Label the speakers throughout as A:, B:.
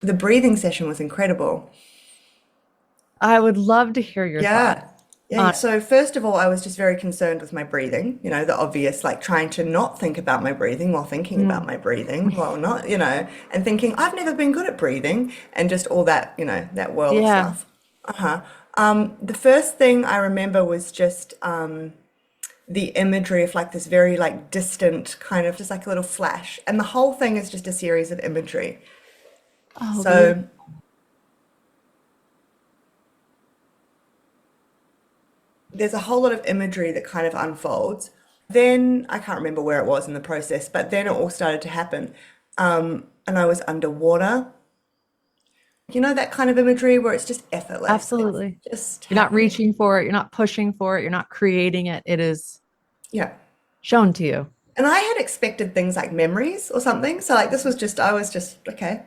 A: the breathing session was incredible.
B: I would love to hear your thoughts
A: Yeah. Yeah.
B: on.
A: So first of all, I was just very concerned with my breathing, the obvious, like trying to not think about my breathing while thinking about
B: Mm.
A: my breathing, while not, and thinking I've never been good at breathing and just all that, that world of
B: Yeah.
A: stuff. Uh-huh. The first thing I remember was just the imagery of like this very like distant kind of just like a little flash. And the whole thing is just a series of imagery.
B: Oh,
A: So
B: beautiful.
A: there's a whole lot of imagery that kind of unfolds. Then I can't remember where it was in the process, but then it all started to happen. And I was underwater. You know, that kind of imagery where it's just effortless. It's
B: Absolutely.
A: just
B: You're not
A: happening.
B: reaching for it. You're not pushing for it. You're not creating it. It is
A: Yeah.
B: shown to you.
A: And I had expected things like memories or something. So like this was just, I was just, okay.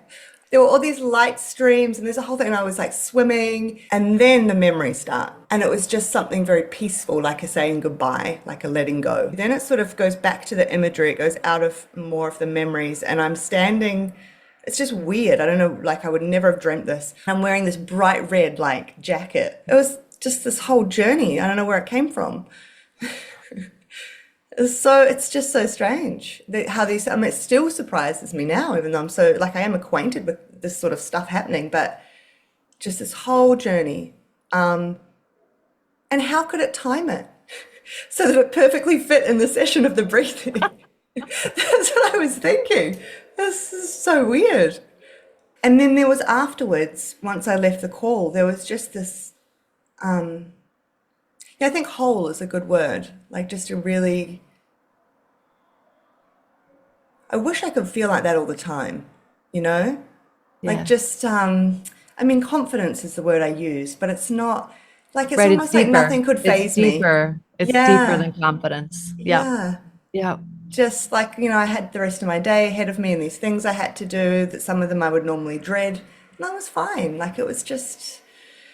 A: There were all these light streams and there's a whole thing and I was like swimming and then the memories start. And it was just something very peaceful, like a saying goodbye, like a letting go. Then it sort of goes back to the imagery. It goes out of more of the memories and I'm standing. It's just weird. I don't know, like I would never have dreamt this. I'm wearing this bright red like jacket. It was just this whole journey. I don't know where it came from. So it's just so strange how these, I mean, it still surprises me now, even though I'm so, like, I am acquainted with this sort of stuff happening, but just this whole journey. And how could it time it so that it perfectly fit in the session of the breathing? That's what I was thinking. This is so weird. And then there was afterwards, once I left the call, there was just this, yeah, I think whole is a good word. Like just a really, I wish I could feel like that all the time, you know? Like
B: Yes.
A: just, I mean, confidence is the word I use, but it's not like it's
B: Right. It's
A: almost like
B: deeper.
A: nothing could
B: It's
A: phase me.
B: deeper. It's deeper
A: Yeah,
B: than confidence. Yeah.
A: yeah.
B: Yeah.
A: Just like, I had the rest of my day ahead of me and these things I had to do that some of them I would normally dread. And I was fine. Like it was just,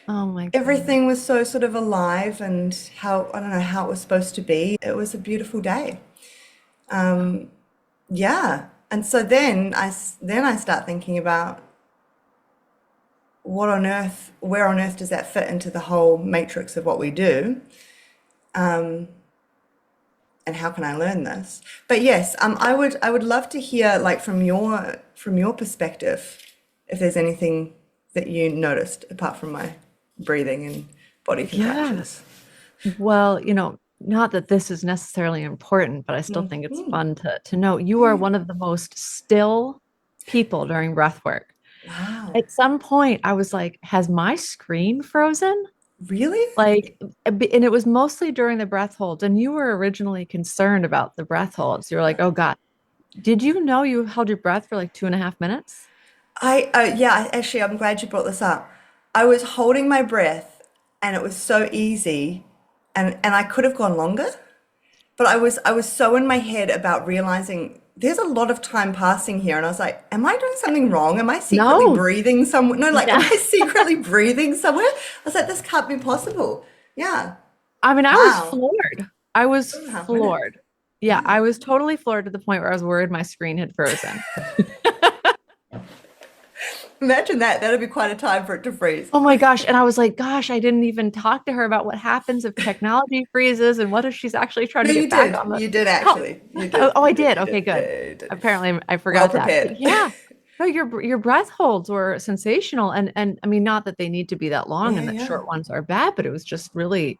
B: Oh my goodness.
A: everything was so sort of alive and how, I don't know how it was supposed to be. It was a beautiful day. Yeah. And so then I start thinking about what on earth, where on earth does that fit into the whole matrix of what we do? And how can I learn this? But yes, I would love to hear like from your perspective, if there's anything that you noticed apart from my breathing and body
B: Yeah.
A: contractions.
B: Well, not that this is necessarily important, but I still think it's
A: Mhm.
B: fun to know you are one of the most still people during breath work.
A: Wow.
B: At some point, I was like, has my screen frozen?
A: Really?
B: Like, and it was mostly during the breath holds. And you were originally concerned about the breath holds. You were like, oh God, did you know you held your breath for like 2.5 minutes?
A: Yeah, actually, I'm glad you brought this up. I was holding my breath and it was so easy and I could have gone longer. But I was so in my head about realizing there's a lot of time passing here, and I was like, "Am I doing something wrong? Am I secretly
B: No.
A: breathing somewhere? No, like, am
B: Yeah.
A: I secretly breathing somewhere?" I was like, "This can't be possible." Yeah.
B: I mean, I was
A: Wow.
B: floored. I was
A: 2.5 minutes.
B: floored. Yeah,
A: Yeah.
B: I was totally floored to the point where I was worried my screen had frozen.
A: Imagine that. That'd be quite a time for it to freeze.
B: Oh my gosh. And I was like, gosh, I didn't even talk to her about what happens if technology freezes and what if she's actually trying
A: No,
B: to
A: you
B: get back
A: did.
B: on the
A: You did
B: how
A: actually. You
B: oh,
A: did.
B: oh,
A: You
B: I
A: did.
B: did.
A: You
B: Okay,
A: did.
B: good.
A: Yeah, you did.
B: Apparently I
A: Well
B: forgot that. But
A: prepared.
B: yeah. No, your breath holds were sensational. And I mean, not that they need to be that long
A: Yeah,
B: and that
A: yeah.
B: short ones are bad, but it was just really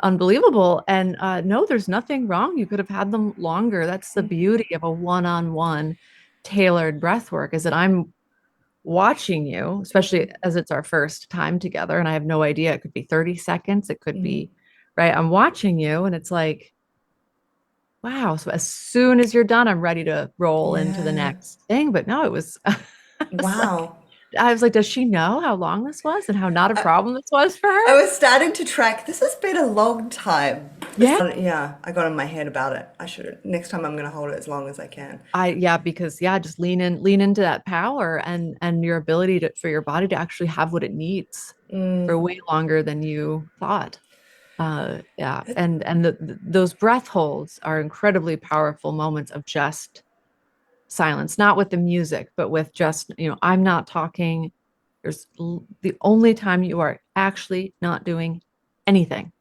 B: unbelievable. And no, there's nothing wrong. You could have had them longer. That's the beauty of a one-on-one tailored breath work, is that I'm watching you, especially as it's our first time together, and I have no idea. It could be 30 seconds, it could be, right? I'm watching you, and it's like, wow. So as soon as you're done, I'm ready to roll into the
A: Yeah.
B: next thing. But no, it was,
A: Wow.
B: I was like, does she know how long this was and how not a problem this was for
A: I
B: her?
A: was starting to track. This has been a long time.
B: Yeah.
A: Yeah, I got in my head about it. I should. Next time I'm going to hold it as long as I can.
B: Yeah, because yeah, just lean into that power and your ability to for your body to actually have what it needs for way longer than you thought. Yeah, and those breath holds are incredibly powerful moments of just silence, not with the music, but with just, I'm not talking. The only time you are actually not doing anything,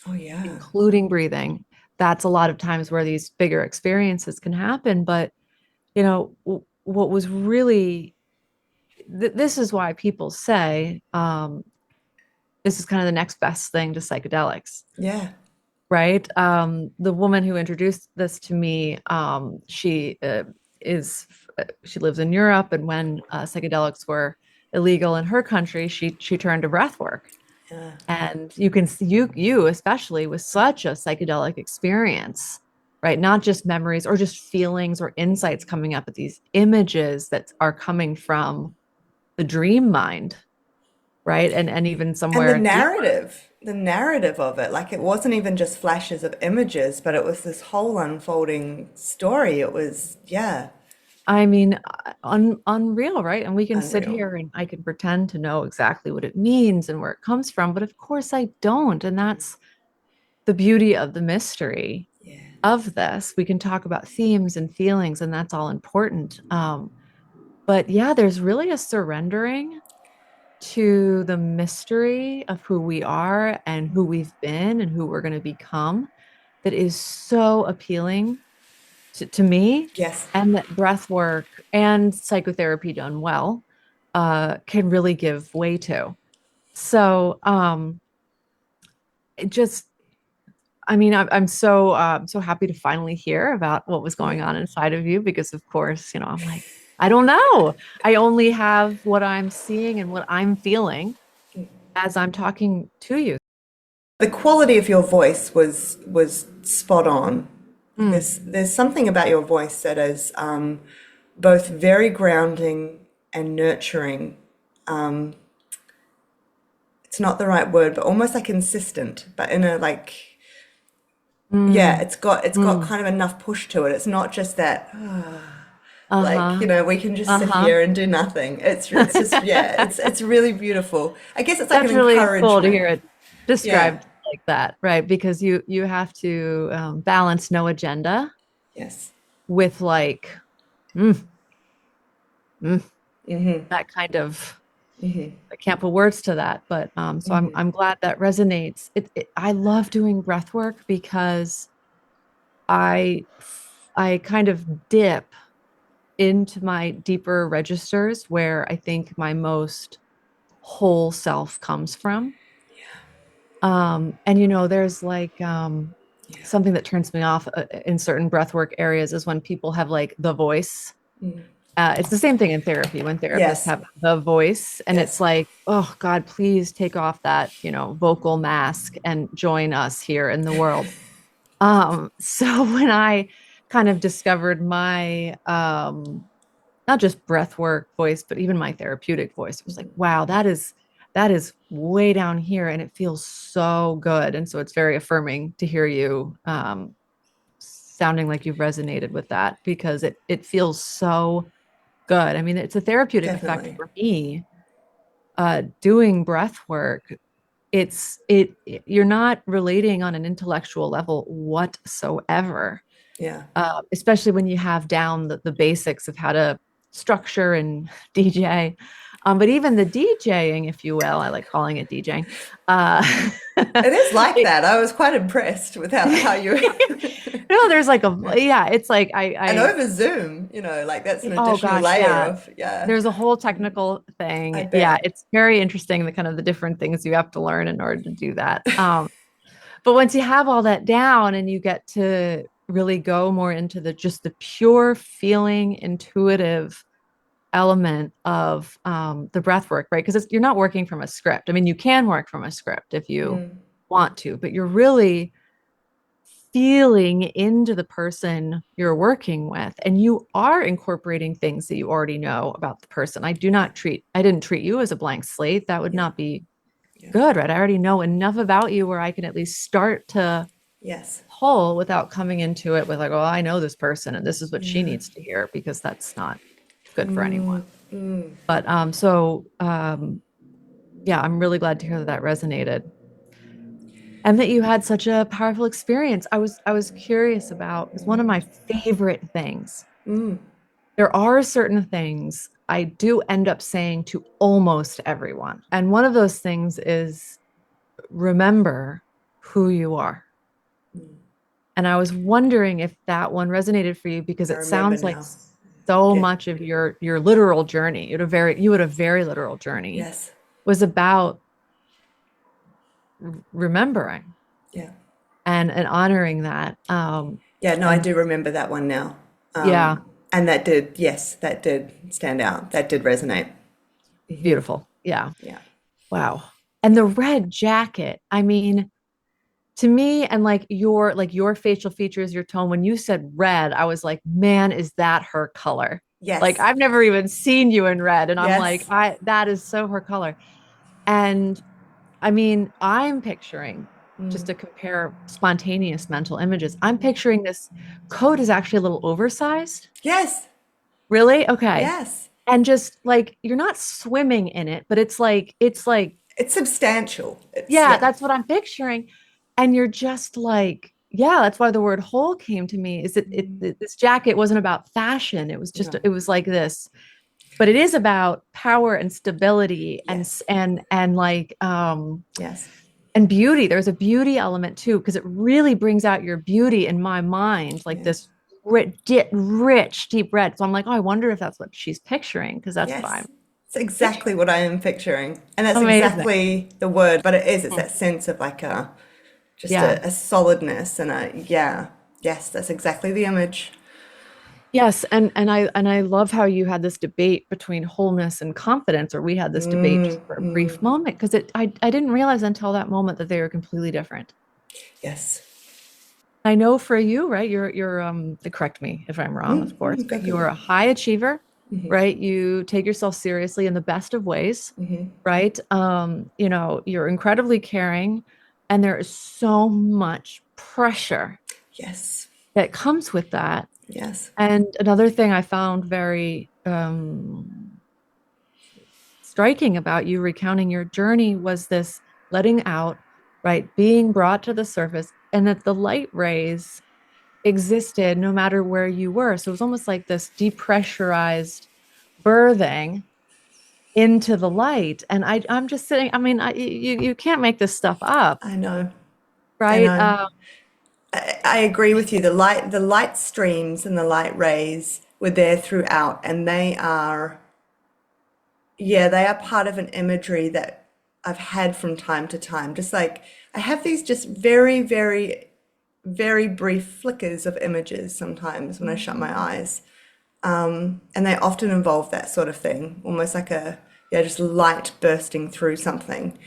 A: Oh yeah.
B: including breathing. That's a lot of times where these bigger experiences can happen. But, what was really, this is why people say, this is kind of the next best thing to psychedelics,
A: Yeah.
B: right? The woman who introduced this to me, is she lives in Europe, and when psychedelics were illegal in her country, she turned to breath work.
A: Yeah.
B: And you can see, you especially, with such a psychedelic experience, right? Not just memories or just feelings or insights coming up, but these images that are coming from the dream mind, right? And even
A: And the
B: somewhere deeper.
A: narrative, the narrative of it, like it wasn't even just flashes of images, but it was this whole unfolding story. It was, yeah,
B: I mean, unreal, right? And we can sit
A: unreal.
B: here and I can pretend to know exactly what it means and where it comes from, but of course I don't. And that's the beauty of the mystery
A: Yeah.
B: of this. We can talk about themes and feelings, and that's all important. But yeah, there's really a surrendering to the mystery of who we are and who we've been and who we're going to become that is so appealing to me,
A: Yes.
B: and that breath work and psychotherapy done well can really give way to. So it just, I mean, I'm so happy to finally hear about what was going
A: Yeah.
B: on inside of you, because of course, I'm like, I don't know. I only have what I'm seeing and what I'm feeling as I'm talking to you.
A: The quality of your voice was spot on. Like
B: Mm,
A: there's something about your voice that is both very grounding and nurturing. It's not the right word, but almost like insistent, but in a like yeah,
B: mm,
A: it's got
B: mm.
A: kind of enough push to it. It's not just that like,
B: Uh-huh.
A: we can just sit
B: Uh-huh.
A: here and do nothing. It's just yeah, it's really beautiful. I guess it's like an
B: That's really cool to
A: encouragement.
B: hear it
A: Yeah.
B: described like that, right? Because you have to balance no agenda
A: Yes.
B: with like mm, mm, that kind of, I can't put words to that, but so I'm glad that resonates. I love doing breath work because I I kind of dip into my deeper registers where I think my most whole self comes from. And there's like
A: Yeah.
B: something that turns me off in certain breathwork areas is when people have like the voice. It's the same thing in therapy when therapists
A: Yes.
B: have the voice, and it's
A: Yes.
B: like, oh God, please take off that, vocal mask and join us here in the world. So when I kind of discovered my not just breath work voice, but even my therapeutic voice. It was like, wow, that is way down here, and it feels so good. And so it's very affirming to hear you sounding like you've resonated with that, because it feels so good. I mean, it's a therapeutic effect
A: Definitely.
B: for me. Doing breath work, you're not relating on an intellectual level whatsoever,
A: Yeah.
B: especially when you have down the basics of how to structure and DJ. But even the DJing, if you will, I like calling it DJing. Uh,
A: It is like
B: it,
A: that. I was quite impressed with how you
B: no, there's like yeah, it's like
A: and over Zoom, like that's an
B: oh
A: additional
B: gosh,
A: layer
B: yeah.
A: of yeah,
B: There's a whole technical
A: I
B: thing. Yeah,
A: bet.
B: it's very interesting, the kind of the different things you have to learn in order to do that. But once you have all that down and you get to really go more into the pure feeling, intuitive element of the breath work, right? Because you're not working from a script. I mean, you can work from a script if you want to, but you're really feeling into the person you're working with, and you are incorporating things that you already know about the person. I didn't treat you as a blank slate. That would
A: Yeah.
B: not be
A: Yeah.
B: good, right? I already know enough about you where I can at least start to
A: Yes.
B: pull without coming into it with like, oh, I know this person and this is what she
A: Yeah.
B: needs to hear, because that's not good for anyone. But yeah, I'm really glad to hear that that resonated and that you had such a powerful experience. I was curious about, because one of my favorite things there are certain things I do end up saying to almost everyone. And one of those things is remember who you are.
A: Mm.
B: And I was wondering if that one resonated for you because
A: I
B: it
A: remember
B: sounds like
A: now.
B: so
A: Yeah.
B: much of your literal journey, you had a very literal journey,
A: Yes.
B: was about remembering
A: Yeah.
B: and honoring that.
A: Yeah, no, I
B: And
A: do remember that one now.
B: yeah,
A: And that did, yes, that did stand out. That did resonate.
B: beautiful. Yeah.
A: Yeah.
B: Wow. And the red jacket, I mean, to me and like your facial features, your tone, when you said red, I was like, man, is that her color? Like
A: Yes.
B: I've never even seen you in red. And I'm like,
A: Yes.
B: I that is so her color. And I mean, I'm picturing just
A: Mm.
B: to compare spontaneous mental images. I'm picturing this coat is actually a little oversized.
A: Yes.
B: Really? Okay.
A: Yes.
B: And just like you're not swimming in it, but it's like
A: It's substantial. It's,
B: yeah,
A: yeah.
B: that's what I'm picturing. And you're just like, yeah, that's why the word whole came to me. Is this jacket wasn't about fashion. It was just
A: No.
B: it was like this, but it is about power and stability
A: Yes.
B: and like
A: Yes.
B: and beauty. There's a beauty element too, because it really brings out your beauty in my mind, like
A: Yeah.
B: this rich, deep red. So I'm like, oh, I wonder if that's what she's picturing, because that's what I'm
A: Yes. It's exactly
B: picturing.
A: what I am picturing. And that's
B: Amazing.
A: exactly the word, but it is. It's
B: Mm.
A: that sense of like a, just
B: Yeah.
A: a solidness and a, yeah. Yes, that's exactly the image.
B: Yes, and I love how you had this debate between wholeness and confidence, or we had this debate just for a brief moment, because I didn't realize until that moment that they were completely different.
A: Yes.
B: I know for you, right? You're correct me if I'm wrong, of course,
A: Go,
B: but
A: go,
B: you're
A: go.
B: a high achiever, right? You take yourself seriously in the best of ways, right? You're incredibly caring, and there is so much pressure
A: Yes.
B: that comes with that.
A: Yes.
B: And another thing I found very striking about you recounting your journey was this letting out, right? Being brought to the surface, and that the light rays existed no matter where you were. So it was almost like this depressurized birthing into the light. And I'm just sitting, I mean, you can't make this stuff up,
A: I know. I
B: right?
A: know. I agree with you. The light streams and the light rays were there throughout, and they are, yeah, they are part of an imagery that I've had from time to time. Just like I have these just very, very, very brief flickers of images sometimes when I shut my eyes. And they often involve that sort of thing, almost like a, yeah, just light bursting through something.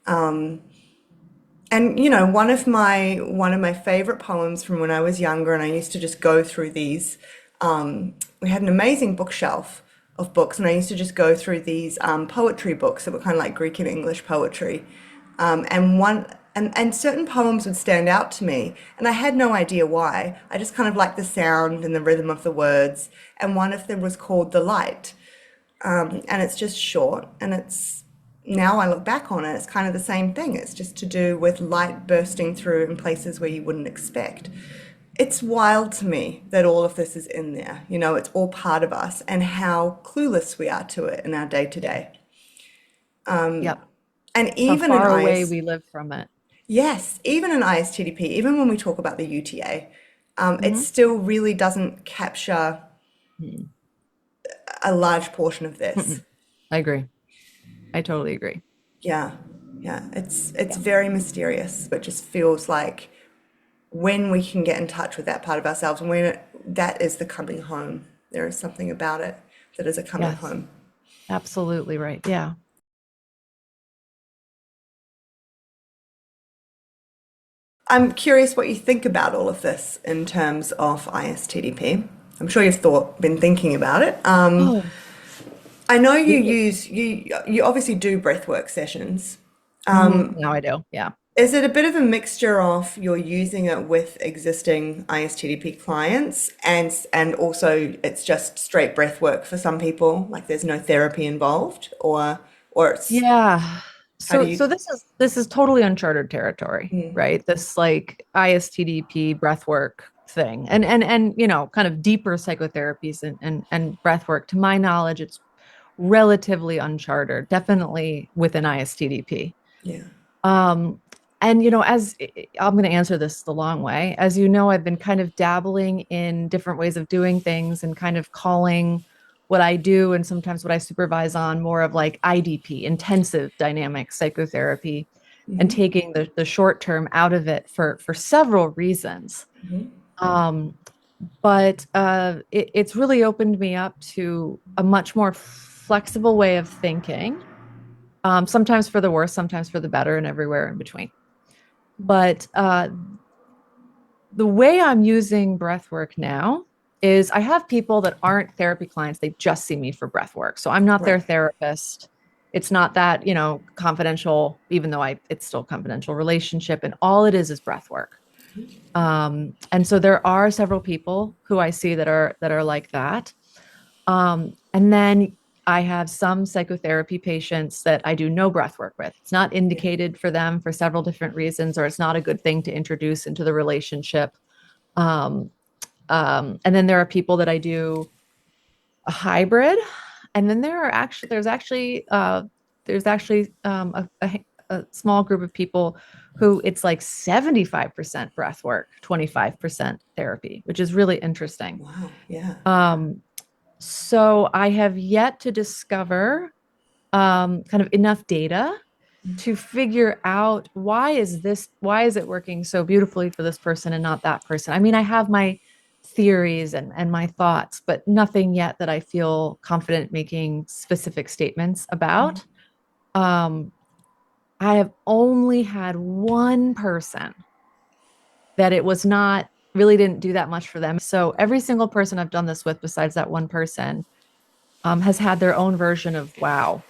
A: And you know, one of my favorite poems from when I was younger, and I used to just go through these. We had an amazing bookshelf of books, and I used to just go through these poetry books that were kind of like Greek and English poetry. And certain poems would stand out to me, and I had no idea why. I just kind of liked the sound and the rhythm of the words. And one of them was called "The Light," and it's just short, and it's now I look back on it, it's kind of the same thing. It's just to do with light bursting through in places where you wouldn't expect. It's wild to me that all of this is in there. You know, it's all part of us and how clueless we are to it in our day to day.
B: Yep.
A: And
B: How
A: even in
B: far away
A: IS,
B: we live from it.
A: yes, even in ISTDP, even when we talk about the UTA, it
B: Hmm.
A: still really doesn't capture
B: Mm.
A: a large portion of this.
B: Mm-mm. I agree. I totally agree.
A: Yeah, yeah, it's
B: Yeah.
A: very mysterious, but just feels like when we can get in touch with that part of ourselves, and when that is the coming home, there is something about it that is a coming
B: Yes.
A: home.
B: Absolutely right. Yeah.
A: I'm curious what you think about all of this in terms of ISTDP. I'm sure you've been thinking about it.
B: Oh,
A: I know you
B: you.
A: use you obviously do breathwork sessions.
B: Now I do. Yeah.
A: Is it a bit of a mixture of you're using it with existing ISTDP clients and also it's just straight breath work for some people, like there's no therapy involved, or it's
B: Yeah.
A: how do
B: So
A: you
B: this is totally uncharted territory, right? This like ISTDP breathwork thing. And you know, kind of deeper psychotherapies and breath work, to my knowledge, it's relatively uncharted, definitely within ISTDP.
A: Yeah.
B: Um, and you know, as I'm going to answer this the long way, as you know, I've been kind of dabbling in different ways of doing things and kind of calling what I do and sometimes what I supervise on more of like IDP, intensive dynamic psychotherapy, and
A: Mm-hmm.
B: taking the short term out of it for several reasons.
A: Mm-hmm.
B: Um, but it's really opened me up to a much more flexible way of thinking, sometimes for the worse, sometimes for the better, and everywhere in between. But the way I'm using breath work now is I have people that aren't therapy clients. They just see me for breath work. So I'm not their
A: Right.
B: therapist. It's not that, you know, confidential, even though it's still confidential relationship. And all it is breath work. And so there are several people who I see that are like that. And then I have some psychotherapy patients that I do no breath work with. It's not
A: Yeah.
B: indicated for them for several different reasons, or it's not a good thing to introduce into the relationship. Um, and then there are people that I do a hybrid, and then there's actually a small group of people who it's like 75% breath work, 25% therapy, which is really interesting.
A: Wow. Yeah.
B: Um, so I have yet to discover kind of enough data to figure out why is it working so beautifully for this person and not that person. I mean, I have my theories and my thoughts, but nothing yet that I feel confident making specific statements about. Um, I have only had one person that it was not really didn't do that much for them. So every single person I've done this with, besides that one person, has had their own version of wow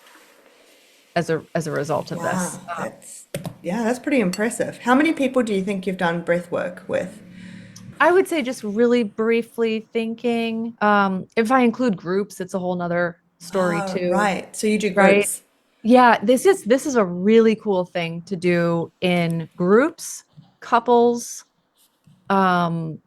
B: as a result of this.
A: Wow. That's pretty impressive. How many people do you think you've done breath work with?
B: I would say just really briefly thinking. If I include groups, it's a whole nother story
A: Oh,
B: too,
A: right. So you do
B: right?
A: groups.
B: Yeah, this is a really cool thing to do in groups, couples, um,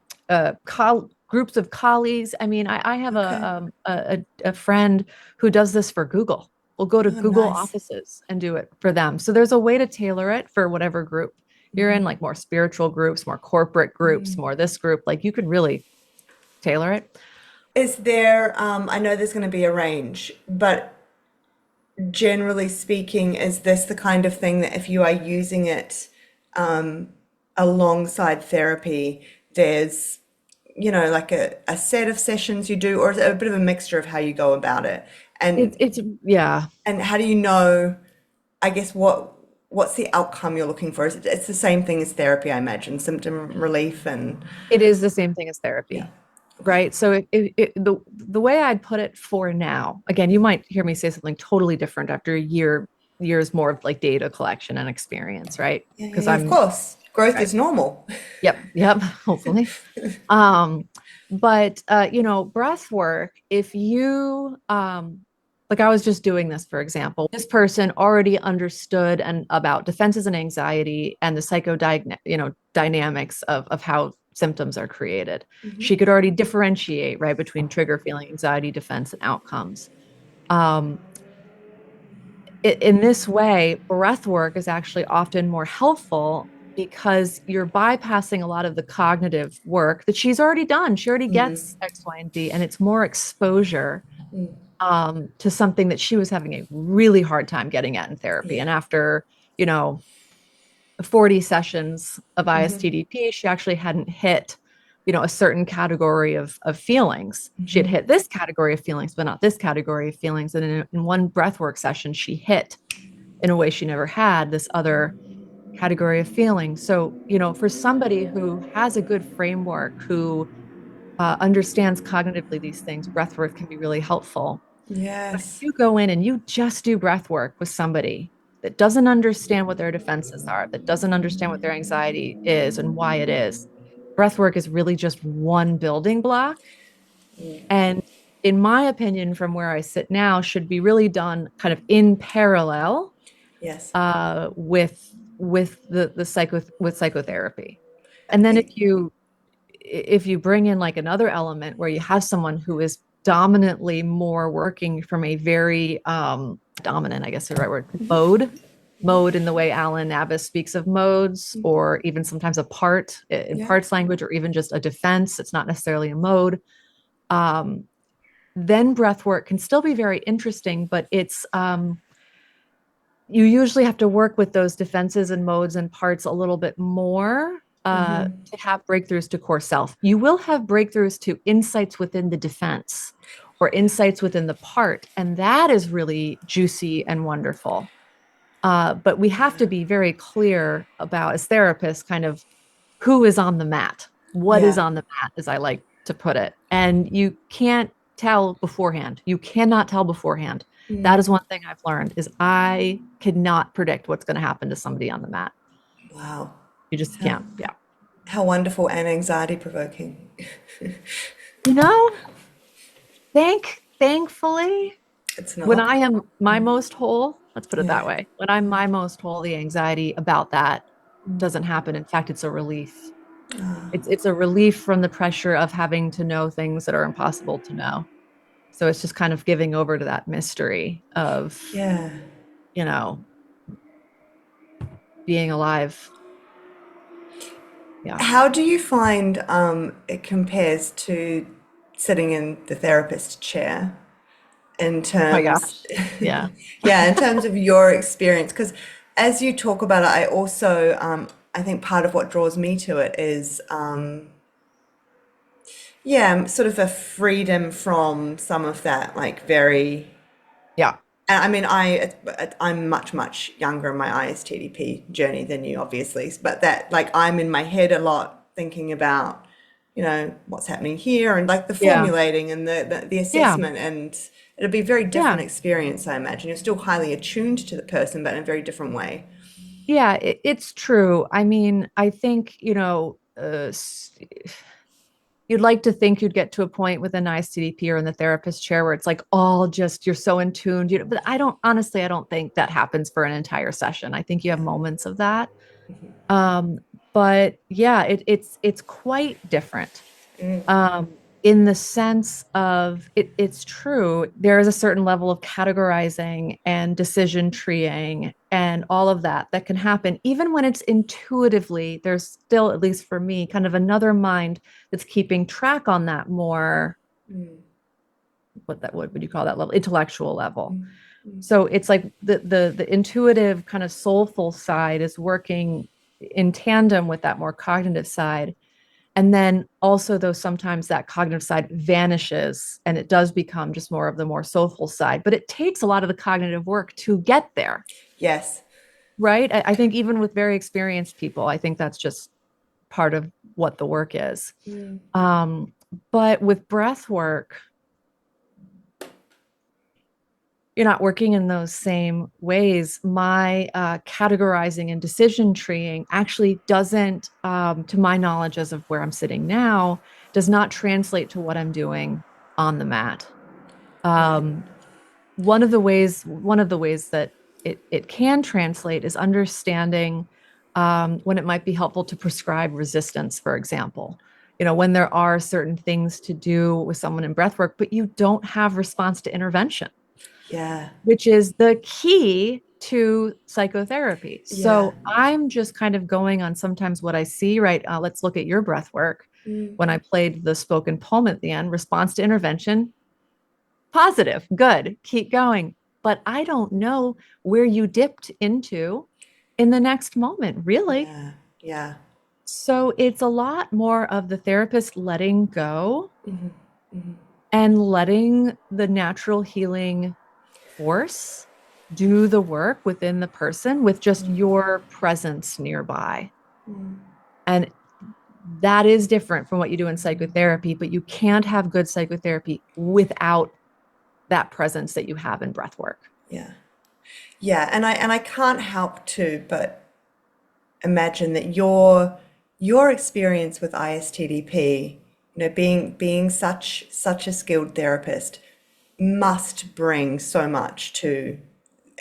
B: groups of colleagues. I mean, I have
A: Okay.
B: a friend who does this for Google. We'll go to
A: Oh,
B: Google
A: nice.
B: offices and do it for them. So there's a way to tailor it for whatever group you're in, like more spiritual groups, more corporate groups, more this group. Like you could really tailor it.
A: Is there, I know there's going to be a range, but generally speaking, is this the kind of thing that if you are using it alongside therapy, there's, like a set of sessions you do, or is it a bit of a mixture of how you go about it? And
B: It's yeah,
A: and how do you know, I guess, what's the outcome you're looking for? It's the same thing as therapy, I imagine, symptom relief and
B: it is the same thing as
A: yeah.
B: therapy.
A: Okay.
B: Right. So the way I'd put it for now, again, you might hear me say something totally different after years more of like data collection and experience, right?
A: Yeah, yeah,
B: Because
A: yeah, of
B: I'm
A: course. Growth
B: right.
A: is normal.
B: Yep, hopefully. Um, but you know, breath work, if you like I was just doing this, for example, this person already understood and about defenses and anxiety and the dynamics of how symptoms are created. She could already differentiate, right, between trigger, feeling, anxiety, defense, and outcomes. Um, in this way, breath work is actually often more helpful because you're bypassing a lot of the cognitive work that she's already done. She already gets X, Y, and Z, and it's more exposure to something that she was having a really hard time getting at in therapy.
A: Yeah.
B: And after, you know, 40 sessions of ISTDP, she actually hadn't hit, you know, a certain category of feelings. She had hit this category of feelings, but not this category of feelings. And in one breathwork session, she hit in a way she never had this other category of feelings. So, you know, for somebody who has a good framework, who understands cognitively these things, breathwork can be really helpful. But if
A: Yes.
B: you go in and you just do breath work with somebody that doesn't understand what their defenses are, that doesn't understand what their anxiety is and why it is, breath work is really just one building block. And in my opinion, from where I sit now, should be really done kind of in parallel
A: Yes.
B: with with psychotherapy.
A: I
B: And then if
A: think
B: you if you bring in like another element where you have someone who is dominantly more working from a very dominant, I guess is the right word, mode in the way Alan Abbas speaks of modes, or even sometimes a part in
A: Yeah.
B: parts language, or even just a defense. It's not necessarily a mode. Um, then breath work can still be very interesting, but it's you usually have to work with those defenses and modes and parts a little bit more to have breakthroughs to core self. You will have breakthroughs to insights within the defense or insights within the part, and that is really juicy and wonderful. But we have to be very clear about, as therapists, kind of who is on the mat, what is
A: Yeah.
B: on the mat, as I like to put it. And you can't tell beforehand. You cannot tell beforehand. That is one thing I've learned is I cannot predict what's going to happen to somebody on the mat.
A: Wow.
B: You just
A: How,
B: can't. Yeah.
A: how wonderful and anxiety provoking.
B: You know, thankfully,
A: It's
B: when
A: not.
B: I am my most whole, let's put it
A: Yeah.
B: that way. When I'm my most whole, the anxiety about that doesn't happen. In fact, it's a relief. It's a relief from the pressure of having to know things that are impossible to know. So it's just kind of giving over to that mystery of,
A: Yeah.
B: you know, being alive. Yeah.
A: How do you find it compares to sitting in the therapist chair in
B: Oh my
A: terms,
B: gosh. Yeah.
A: yeah, in terms of your experience? Because as you talk about it, I also, I think part of what draws me to it is, yeah, sort of a freedom from some of that, like very.
B: Yeah.
A: And I mean, I'm much, much younger in my ISTDP journey than you, obviously. But that, like, I'm in my head a lot thinking about, what's happening here and like the
B: Yeah.
A: formulating and the
B: Yeah.
A: assessment. And it'll be a very different
B: Yeah.
A: experience, I imagine. You're still highly attuned to the person, but in a very different way.
B: Yeah. It's true. I mean, I think, you'd like to think you'd get to a point with an ISTDP or in the therapist chair where it's like all just you're so in tune. But I don't honestly, I don't think that happens for an entire session. I think you have
A: Yeah.
B: moments of that. Um, but yeah, it's quite different. In the sense of it's true, there is a certain level of categorizing and decision treeing and all of that that can happen. Even when it's intuitively, there's still, at least for me, kind of another mind that's keeping track on that more, what would you call that level? Intellectual level. So it's like the intuitive kind of soulful side is working in tandem with that more cognitive side. And then also, though, sometimes that cognitive side vanishes and it does become just more of the more soulful side. But it takes a lot of the cognitive work to get there,
A: Yes.
B: right? I think even with very experienced people, I think that's just part of what the work is. But with breath work, you're not working in those same ways. My categorizing and decision treeing actually doesn't, to my knowledge, as of where I'm sitting now, does not translate to what I'm doing on the mat.
A: Right.
B: Um, one of the ways that it can translate is understanding when it might be helpful to prescribe resistance, for example. When there are certain things to do with someone in breathwork, but you don't have response to intervention,
A: Yeah.
B: which is the key to psychotherapy.
A: Yeah.
B: So I'm just kind of going on sometimes what I see, right? Let's look at your breath work. When I played the spoken poem at the end, response to intervention, positive, good, keep going. But I don't know where you dipped into in the next moment, really.
A: Yeah. Yeah.
B: So it's a lot more of the therapist letting go and letting the natural healing force do the work within the person with just your presence nearby. And that is different from what you do in psychotherapy, but you can't have good psychotherapy without that presence that you have in breath work.
A: Yeah. Yeah. And I can't help to but imagine that your experience with ISTDP, being such a skilled therapist, must bring so much to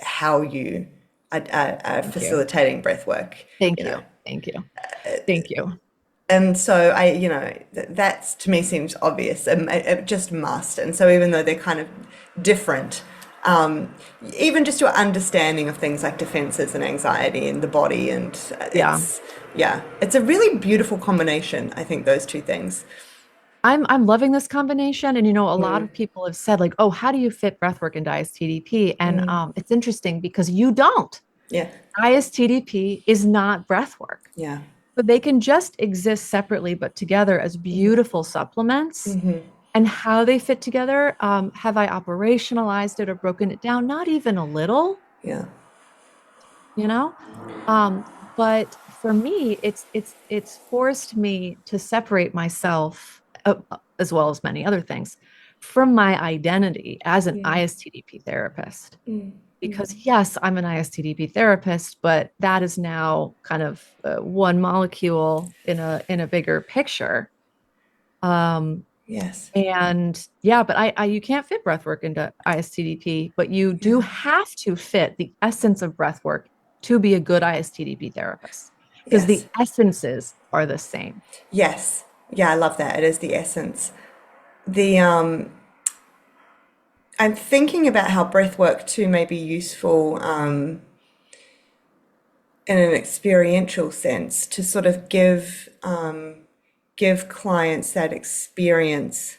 A: how you are
B: Thank you.
A: facilitating breath work.
B: Thank
A: You know,
B: you. Thank you. Thank you.
A: And so that's to me seems obvious, and it just must. And so even though they're kind of different, um, even just your understanding of things like defenses and anxiety in the body, and
B: Yeah.
A: it's a really beautiful combination. I think those two things.
B: I'm loving this combination. And a lot
A: Mm,
B: of people have said, like, oh, how do you fit breathwork into ISTDP? And
A: mm,
B: it's interesting because you don't.
A: yeah,
B: ISTDP is not breathwork.
A: yeah,
B: So they can just exist separately, but together as beautiful supplements. And how they fit together, have I operationalized it or broken it down? Not even a little,
A: yeah,
B: you know? Um, but for me, it's forced me to separate myself, as well as many other things, from my identity as an
A: mm,
B: ISTDP therapist.
A: mm,
B: Because yes, I'm an ISTDP therapist, but that is now kind of one molecule in a bigger picture. Um,
A: yes,
B: and yeah, but I you can't fit breathwork into ISTDP, but you do
A: yeah,
B: have to fit the essence of breathwork to be a good ISTDP therapist because
A: yes,
B: the essences are the same.
A: yes, yeah. I love that. It is the essence. The I'm thinking about how breath work too may be useful in an experiential sense to sort of give clients that experience.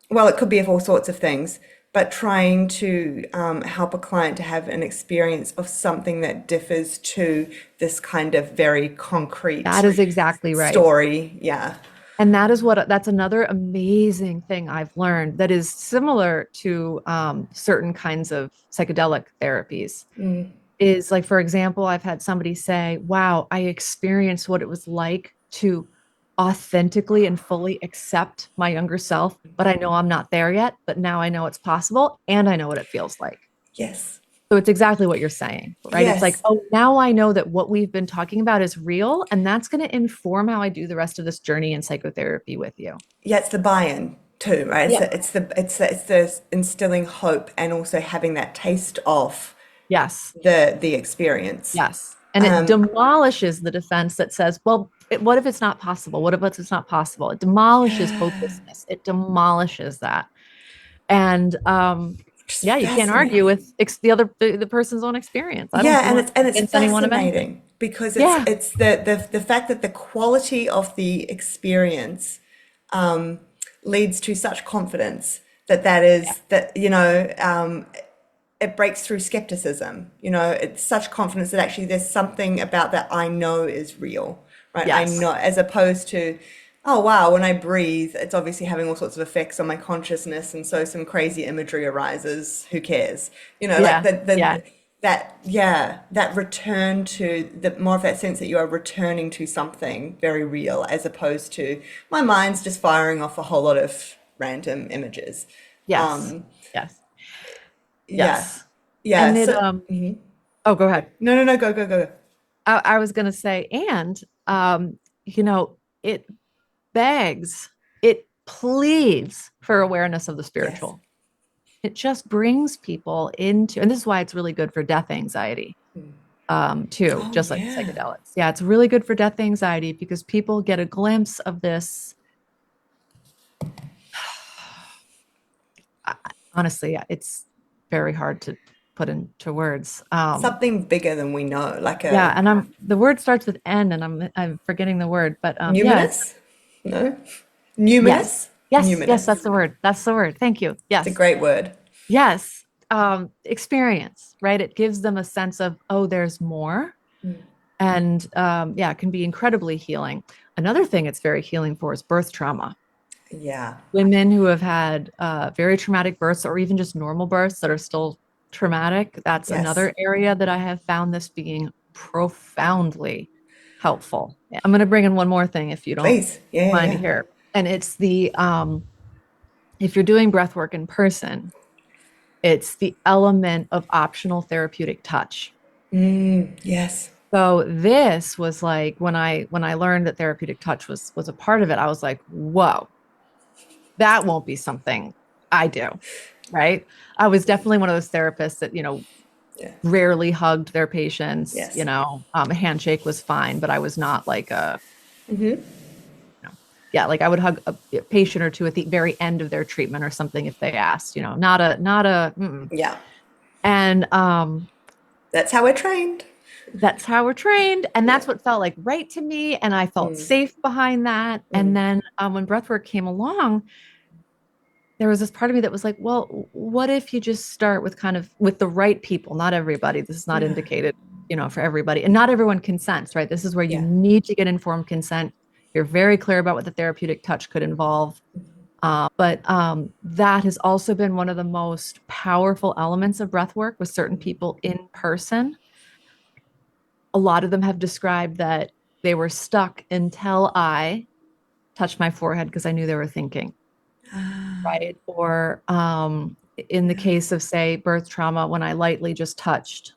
A: Well, it could be of all sorts of things, but trying to help a client to have an experience of something that differs to this kind of very
B: That
A: concrete
B: is exactly right.
A: story. Yeah.
B: And that's another amazing thing I've learned that is similar to certain kinds of psychedelic therapies. Is like, for example, I've had somebody say, wow, I experienced what it was like to authentically and fully accept my younger self, but I know I'm not there yet, but now I know it's possible and I know what it feels like.
A: Yes.
B: So it's exactly what you're saying, right? It's like,
A: Yes.
B: oh, now I know that what we've been talking about is real, and that's going to inform how I do the rest of this journey in psychotherapy with you.
A: Yeah, it's the buy-in too, right?
B: Yeah.
A: It's the instilling hope and also having that taste of
B: Yes.
A: the experience.
B: Yes. And it demolishes the defense that says, well, what if it's not possible? What if it's not possible? It demolishes
A: Yeah,
B: hopelessness. It demolishes that. And
A: just
B: yeah, you can't argue
A: fascinating.
B: with the person's own experience. I don't
A: Yeah, and
B: want to
A: it's
B: convince anyone of anything.
A: fascinating because
B: Yeah.
A: it's the fact that the quality of the experience leads to such confidence that
B: Yeah.
A: is that it breaks through skepticism. It's such confidence that actually there's something about that I know is real, right? I
B: Yes.
A: know, as opposed to, oh wow, when I breathe, it's obviously having all sorts of effects on my consciousness, and so some crazy imagery arises. Who cares? Like
B: Yeah. Yeah.
A: that return to the more of that sense that you are returning to something very real, as opposed to my mind's just firing off a whole lot of random images.
B: Yes.
A: Um,
B: Yes.
A: yeah,
B: Yes.
A: yeah.
B: And it
A: So
B: oh, go ahead.
A: no, no, no, go, go, go.
B: I was gonna say, and you know, it begs, it pleads for awareness of the
A: Yes.
B: spiritual. It just brings people into, and this is why it's really good for death anxiety, too,
A: Oh
B: just like
A: yeah.
B: psychedelics. Yeah, it's really good for death anxiety because people get a glimpse of this. Honestly, it's very hard to put into words.
A: Something bigger than we know, like
B: Yeah,
A: a
B: and the word starts with N, and I'm forgetting the word, but yeah, it's
A: numinous? No?
B: yes,
A: Numinous?
B: yes,
A: Numinous.
B: that's the word. That's the word. Thank you.
A: It's a
B: Yes,
A: great word.
B: yes. Experience, right? It gives them a sense of, oh, there's more. And yeah, it can be incredibly healing. Another thing it's very healing for is birth trauma.
A: Yeah.
B: Women who have had very traumatic births or even just normal births that are still traumatic, that's
A: Yes.
B: another area that I have found this being profoundly helpful. I'm going to bring in one more thing if you don't
A: Please. Yeah,
B: mind to
A: yeah,
B: hear. And it's the if you're doing breath work in person, it's the element of optional therapeutic touch.
A: yeah. Yes.
B: So this was like when I learned that therapeutic touch was a part of it, I was like, whoa, that won't be something I do. Right. I was definitely one of those therapists that,
A: Yeah.
B: rarely hugged their patients,
A: Yes.
B: a handshake was fine, but I was not like
A: Mm-hmm.
B: yeah, like I would hug a patient or two at the very end of their treatment or something if they asked, not a,
A: Yeah.
B: and
A: That's how we're trained.
B: that's how we're trained. And
A: Yeah.
B: that's what felt like right to me. And I felt
A: Mm.
B: safe behind that. And
A: Mm.
B: then when breathwork came along, there was this part of me that was like, well, what if you just start with kind of with the right people, not everybody. This is not
A: Yeah.
B: indicated, for everybody. And not everyone consents, right? This is where you
A: Yeah.
B: need to get informed consent. You're very clear about what the therapeutic touch could involve. But that has also been one of the most powerful elements of breath work with certain people in person. A lot of them have described that they were stuck until I touched my forehead because I knew they were thinking,
A: Ah,
B: right? Or in the
A: yeah.
B: case of, say, birth trauma, when I lightly just touched,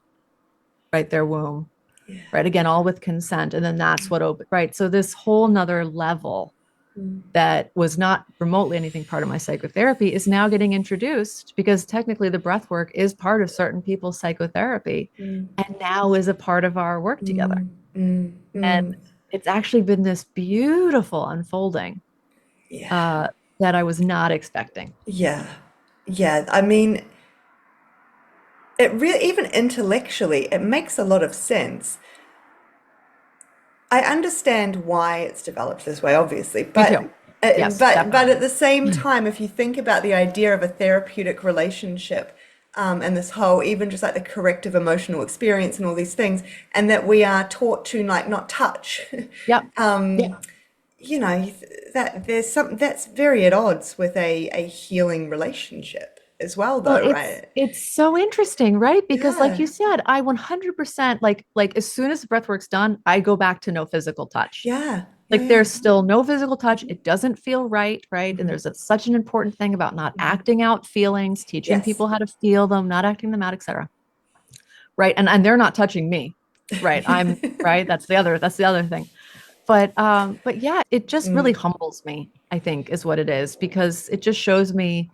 B: right, their womb,
A: Yeah.
B: right? Again, all with consent. And then that's what opened, right? So this whole nother level
A: Mm.
B: that was not remotely anything part of my psychotherapy is now getting introduced because technically the breath work is part of certain people's psychotherapy
A: Mm.
B: and now is a part of our work together.
A: Mm. Mm.
B: And
A: Mm.
B: it's actually been this beautiful unfolding
A: Yeah.
B: uh, that I was not expecting.
A: Yeah. Yeah. I mean, it really, even intellectually, it makes a lot of sense. I understand why it's developed this way, obviously,
B: Me
A: but
B: too. Yes,
A: but
B: definitely.
A: at the same time, if you think about the idea of a therapeutic relationship, and this whole even just like the corrective emotional experience and all these things, and that we are taught to like not touch,
B: Yep.
A: um,
B: Yeah.
A: that there's something that's very at odds with a healing relationship as well,
B: Well,
A: though, right?
B: it's so interesting, right? Because like
A: Yeah,
B: you said, I 100% like as soon as the breath work's done, I go back to no physical touch.
A: yeah, yeah,
B: Like
A: yeah.
B: there's still no physical touch. It doesn't feel right, right? And there's such an important thing about not acting out feelings, teaching
A: Yes.
B: people how to feel them, not acting them out, etc. Right? And they're not touching me. Right? I'm right. That's the other thing. But yeah, it just really
A: Mm,
B: humbles me, I think, is what it is, because it just shows me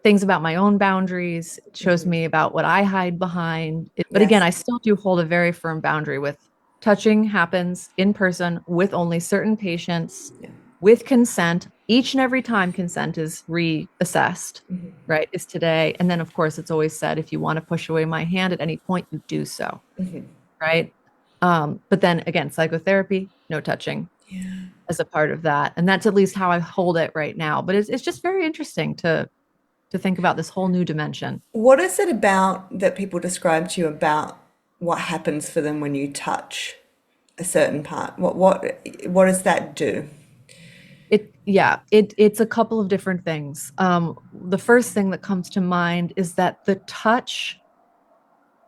B: things about my own boundaries. It shows me about what I hide behind. But again,
A: yes.
B: I still do hold a very firm boundary with touching happens in person with only certain patients
A: Yeah.
B: with consent. Each and every time consent is reassessed, right? Is today. And then, of course, it's always said if you want to push away my hand at any point, you do so, right? But then again, psychotherapy, no touching
A: Yeah.
B: as a part of that. And that's at least how I hold it right now. But it's just very interesting to think about this whole new dimension.
A: What is it about that people describe to you about what happens for them when you touch a certain part? What does that do?
B: It's a couple of different things. The first thing that comes to mind is that the touch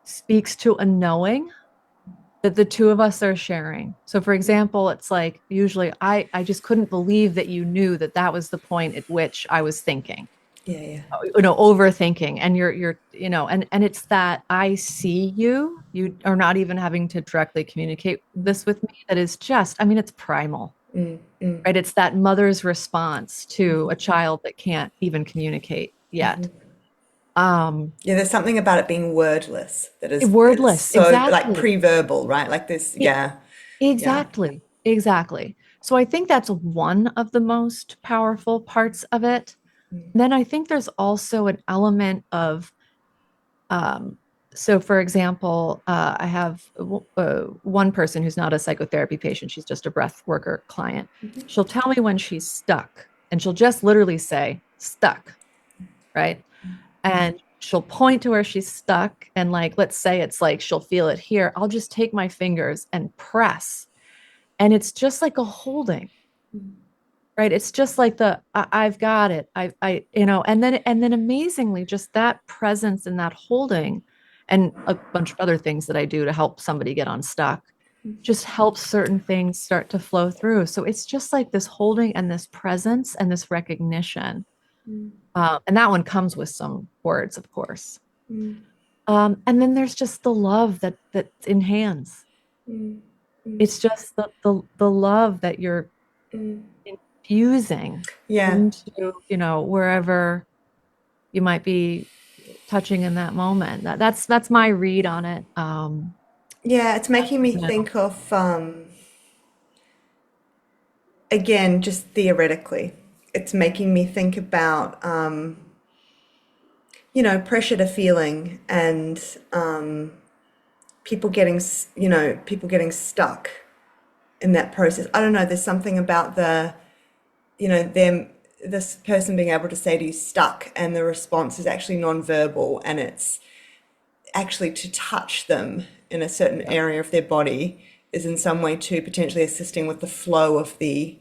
B: speaks to a knowing that the two of us are sharing. So for example, it's like usually I just couldn't believe that you knew that that was the point at which I was thinking,
A: Yeah, yeah.
B: overthinking. And and it's that I see you are not even having to directly communicate this with me. That is just, I mean, it's primal,
A: Mm, mm,
B: right? It's that mother's response to a child that can't even communicate yet.
A: yeah, there's something about it being wordless that is it's
B: Wordless,
A: so like
B: exactly.
A: pre-verbal, right? Like this,
B: It,
A: yeah, yeah.
B: exactly, exactly. So I think that's one of the most powerful parts of it. Then I think there's also an element of, um, so for example, I have one person who's not a psychotherapy patient, she's just a breath worker client. She'll tell me when she's stuck, and she'll just literally say, stuck, right? And she'll point to where she's stuck. And like, let's say it's like she'll feel it here. I'll just take my fingers and press. And it's just like a holding, right? It's just like I've got it. And then amazingly, just that presence and that holding and a bunch of other things that I do to help somebody get unstuck just helps certain things start to flow through. So it's just like this holding and this presence and this recognition. And that one comes with some words, of course. And then there's just the love that's in hands. It's just the love that you're infusing
A: Yeah.
B: into, wherever you might be touching in that moment. That's my read on it.
A: Yeah, it's making me
B: No.
A: think of, again, just theoretically, it's making me think about, pressure to feeling and people getting, people getting stuck in that process. I don't know, there's something about them, this person being able to say to you stuck, and the response is actually non-verbal, and it's actually to touch them in a certain
B: Yep.
A: area of their body is in some way to potentially assisting with the flow of the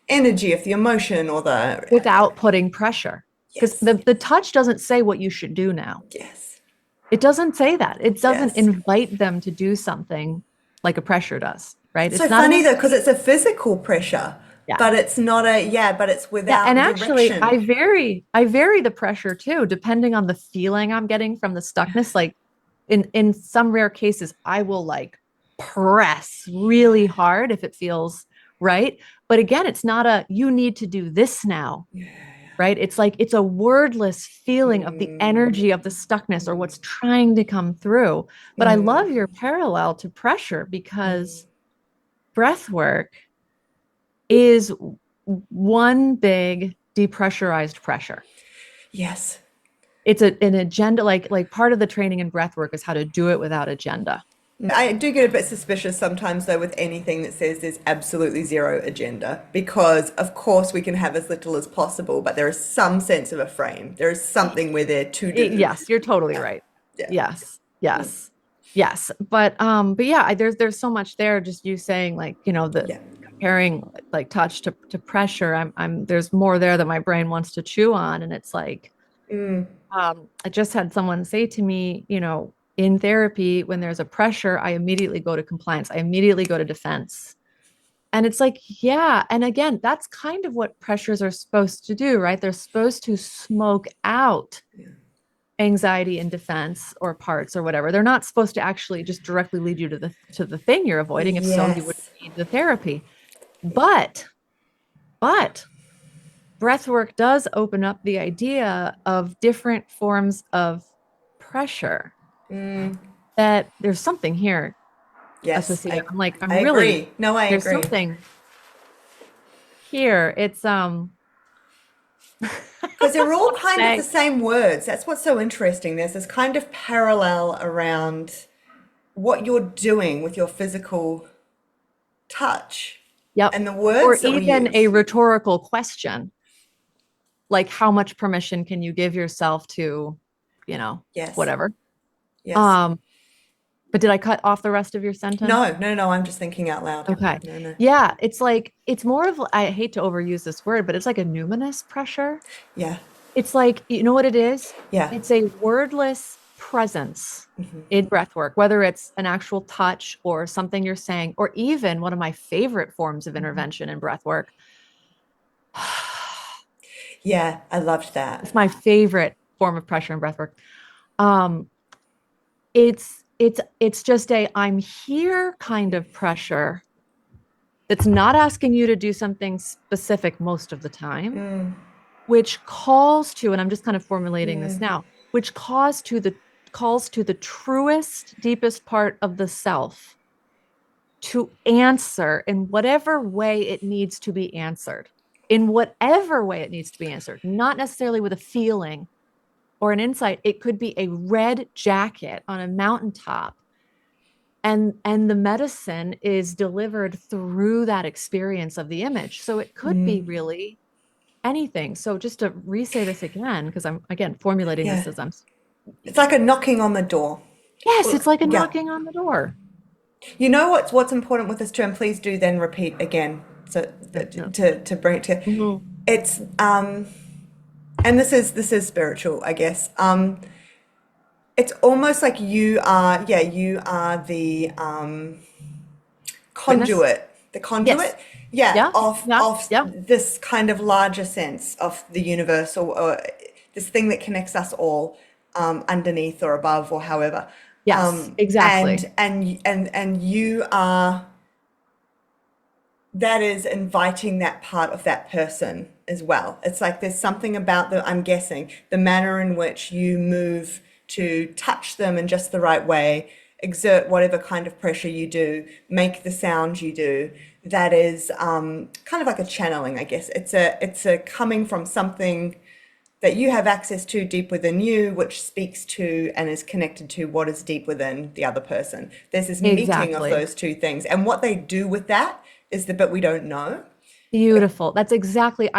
A: energy of the emotion or the
B: Without putting pressure. Because
A: yes,
B: the touch doesn't say what you should do now.
A: yes,
B: It doesn't say that. It doesn't
A: yes.
B: invite them to do something like a pressure does, right?
A: It's
B: It's
A: so
B: not an
A: funny though because
B: invite.
A: it's a physical pressure,
B: Yeah.
A: but it's not a yeah, but it's
B: Yeah. And
A: without
B: actually,
A: direction.
B: I vary the pressure too, depending on the feeling I'm getting from the stuckness. Like in some rare cases, I will like press really hard if it feels right. But again, it's not a you need to do this now, right? It's like it's a wordless feeling of the
A: Mm,
B: energy of the stuckness or what's trying to come through. But I love
A: mm,
B: your parallel to pressure because
A: mm.
B: breath work is one big depressurized pressure.
A: Yes.
B: It's an agenda, like part of the training in breath work is how to do it without agenda.
A: I do get a bit suspicious sometimes, though, with anything that says there's absolutely zero agenda, because of course we can have as little as possible, but there is some sense of a frame. There is something we're there to do.
B: Yes, you're totally
A: Yeah,
B: right.
A: yeah,
B: Yes, yes, yes. But yeah, there's so much there. Just you saying like, the
A: yeah.
B: comparing like touch to pressure. There's more there that my brain wants to chew on, and it's like,
A: Mm,
B: I just had someone say to me, in therapy, when there's a pressure, I immediately go to compliance. I immediately go to defense. And it's like, yeah. And again, that's kind of what pressures are supposed to do, right? They're supposed to smoke out anxiety and defense or parts or whatever. They're not supposed to actually just directly lead you to the thing you're avoiding. If so, you wouldn't
A: yes.
B: need the therapy. But but breath work does open up the idea of different forms of pressure
A: Mm,
B: that there's something here
A: yes.
B: associated. I'm like,
A: I agree. No, I
B: there's
A: agree.
B: something here. It's
A: Because they're all
B: want to
A: kind of the
B: say.
A: same words. That's what's so interesting. There's this kind of parallel around what you're doing with your physical touch
B: Yep.
A: and the
B: Or
A: words that we
B: even a
A: use.
B: rhetorical question, like how much permission can you give yourself to, you know,
A: Yes.
B: whatever.
A: Yes.
B: Um, but did I cut off the rest of your sentence?
A: No, no, no. I'm just thinking out loud.
B: Okay.
A: No, no.
B: Yeah, it's like it's more of I hate to overuse this word, but it's like a numinous pressure.
A: Yeah.
B: It's like, you know what it is?
A: Yeah.
B: It's a wordless presence in breath work, whether it's an actual touch or something you're saying, or even one of my favorite forms of intervention in breath work.
A: Yeah. I loved that.
B: It's my favorite form of pressure in breath work. Um, it's just a I'm here kind of pressure that's not asking you to do something specific most of the time, which calls to, and I'm just kind of formulating this now, which calls to the truest, deepest part of the self to answer in whatever way it needs to be answered, in whatever way it needs to be answered, not necessarily with a feeling or an insight. It could be a red jacket on a mountaintop, and the medicine is delivered through that experience of the image. So it could be really anything. So just to re-say this again, because I'm again formulating
A: Yeah.
B: this as I'm
A: It's like a knocking on the door.
B: yes,
A: Well,
B: it's like a
A: yeah.
B: knocking on the door.
A: You know what's important with this term? Please do then repeat again. So
B: Yeah, no.
A: to bring it to
B: Mhm.
A: it's and this is spiritual, I guess. It's almost like you are
B: Witness.
A: the
B: Yes.
A: conduit, yeah,
B: Yeah. Yeah.
A: of
B: Yeah.
A: this kind of larger sense of the universe or this thing that connects us all underneath or above or however.
B: Yes.
A: And
B: Exactly.
A: and you are that is inviting that part of that person as well. It's like there's something about the, I'm guessing, the manner in which you move to touch them in just the right way, exert whatever kind of pressure you do, make the sound you do. That is kind of like a channeling, I guess. It's a coming from something that you have access to deep within you, which speaks to and is connected to what is deep within the other person. There's this meeting of
B: Exactly.
A: those two things, and what they do with that is the bit we don't know.
B: Beautiful. That's exactly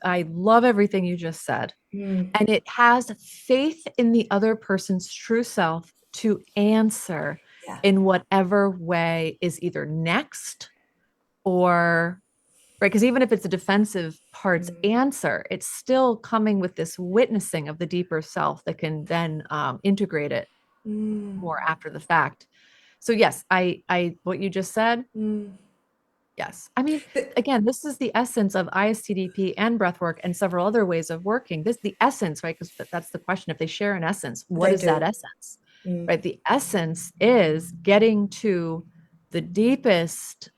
B: I love everything you just said.
A: Mm,
B: And it has faith in the other person's true self to answer
A: yeah.
B: in whatever way is either next or right. Because even if it's a defensive part's answer, it's still coming with this witnessing of the deeper self that can then integrate it
A: Mm,
B: more after the fact. So yes, what you just said,
A: mm.
B: yes. I mean, again, this is the essence of ISTDP and breathwork and several other ways of working. This the essence, right? Because that's the question. If they share an essence, what
A: They
B: is that
A: do.
B: essence?
A: Mm,
B: Right? The essence is getting to the deepest,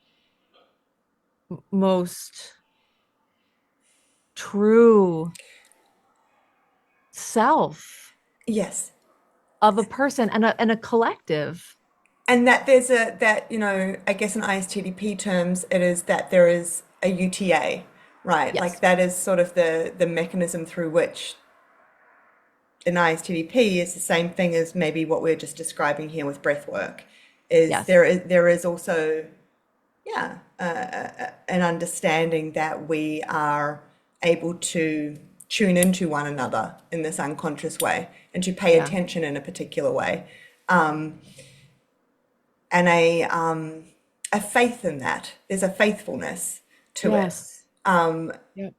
B: most true self
A: yes.
B: of a person and a collective.
A: And that there's a that, I guess in ISTDP terms, it is that there is a UTA, right? Like
B: Yes.
A: that is sort of the mechanism through which in ISTDP is the same thing as maybe what we're just describing here with breath work. Is
B: Yes.
A: there is also, yeah, an understanding that we are able to tune into one another in this unconscious way and to pay
B: Yeah.
A: attention in a particular way, and a faith in that. There's a faithfulness to it.
B: Yes. Yep.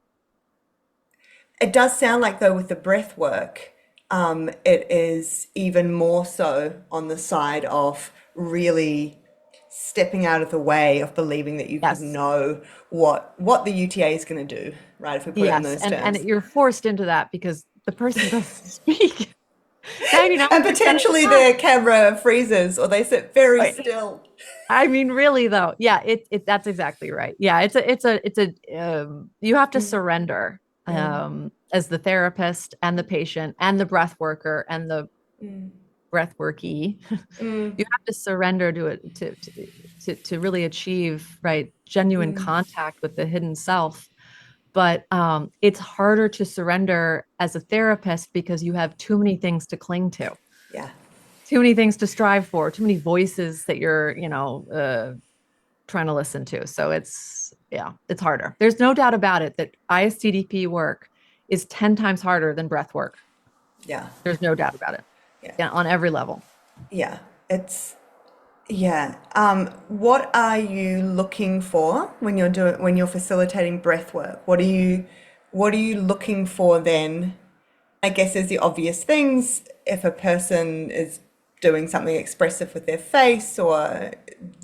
A: It does sound like, though, with the breath work, it is even more so on the side of really stepping out of the way of believing that you could
B: Yes.
A: know what the UTA is going to do, right? If we put it in
B: Yes.
A: those
B: And
A: terms.
B: you're forced into that because the person doesn't speak. 99%
A: And
B: of the
A: potentially
B: time.
A: their camera freezes or they sit very
B: Right.
A: still.
B: I mean, really though. Yeah, it that's exactly right. Yeah, you have to
A: Mm,
B: surrender
A: mm,
B: as the therapist and the patient and the breath worker and the
A: mm,
B: breath worky.
A: mm,
B: You have to surrender to it to really achieve right genuine
A: mm.
B: contact with the hidden self. But it's harder to surrender as a therapist because you have too many things to cling to,
A: Yeah,
B: too many things to strive for, too many voices that you're, trying to listen to. So yeah, it's harder. There's no doubt about it that ISTDP work is 10 times harder than breath work.
A: yeah,
B: There's no doubt about it.
A: yeah,
B: Yeah, on every level.
A: yeah. It's Yeah. What are you looking for when you're facilitating breath work? What are you looking for then? I guess there's the obvious things. If a person is doing something expressive with their face or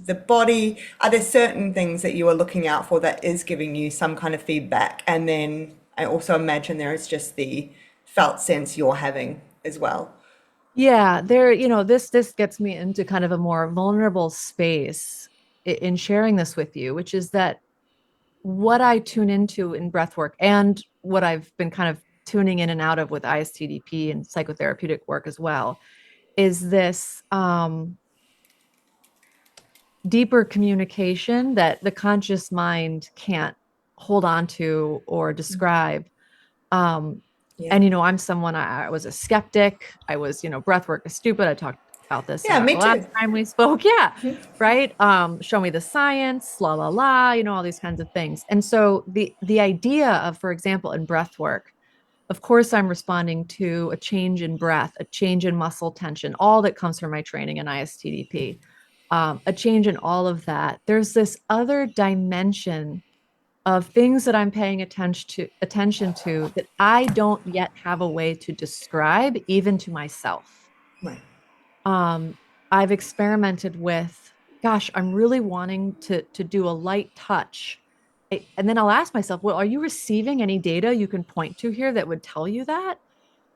A: the body, are there certain things that you are looking out for that is giving you some kind of feedback? And then I also imagine there is just the felt sense you're having as well.
B: Yeah, this gets me into kind of a more vulnerable space in sharing this with you, which is that what I tune into in breath work and what I've been kind of tuning in and out of with ISTDP and psychotherapeutic work as well is this deeper communication that the conscious mind can't hold on to or describe. Um,
A: Yeah.
B: and I'm someone I was a skeptic. I was, breathwork is stupid. I talked about this
A: Yeah,
B: the
A: me
B: last
A: too.
B: time we spoke. Yeah, right. Show me the science, la la la. All these kinds of things. And so the idea of, for example, in breathwork, of course, I'm responding to a change in breath, a change in muscle tension, all that comes from my training in ISTDP, a change in all of that. There's this other dimension of things that I'm paying attention to that I don't yet have a way to describe, even to myself.
A: Right.
B: Um, I've experimented with, gosh, I'm really wanting to do a light touch. And then I'll ask myself, well, are you receiving any data you can point to here that would tell you that?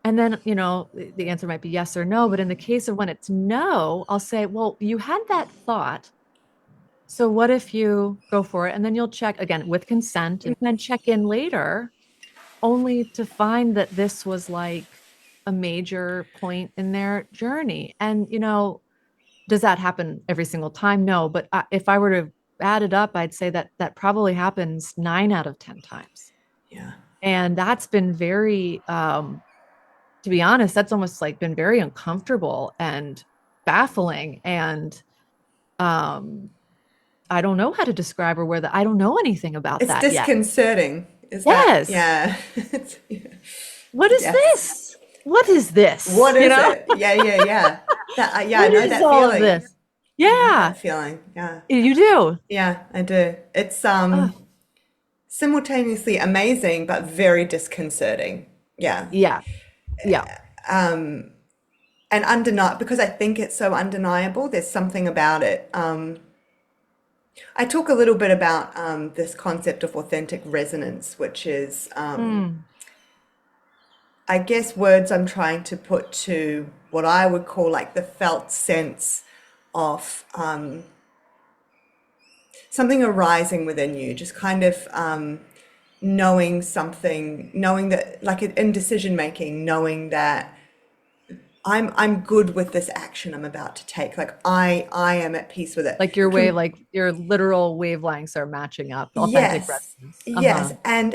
B: And then, the answer might be yes or no. But in the case of when it's no, I'll say, well, you had that thought. So what if you go for it? And then you'll check again with consent and then check in later, only to find that this was like a major point in their journey. And, does that happen every single time? No, but if I were to add it up, I'd say that that probably happens 9 out of 10 times.
A: Yeah.
B: And that's been very, to be honest, that's almost like been very uncomfortable and baffling. And um, I don't know how to describe or whether I don't know anything about
A: It's
B: that yet.
A: disconcerting. Is that,
B: Yes.
A: yeah.
B: What is
A: Yes.
B: this? What is this?
A: What is it? Yeah, yeah, yeah. Yeah, I
B: What
A: know
B: is
A: that
B: all of
A: feeling.
B: this?
A: I know
B: Yeah,
A: that feeling. Yeah.
B: you do.
A: Yeah, I do. It's
B: Oh,
A: simultaneously amazing but very disconcerting. Yeah.
B: yeah, yeah.
A: And undeniable because I think it's so undeniable. There's something about it. I talk a little bit about this concept of authentic resonance, which is,
B: Mm.
A: I guess, words I'm trying to put to what I would call like the felt sense of something arising within you, just kind of knowing something, knowing that, like in decision making, knowing that I'm good with this action I'm about to take. Like I am at peace with it.
B: Like your literal wavelengths are matching up, authentic
A: Yes,
B: resonance.
A: yes,
B: Uh-huh.
A: and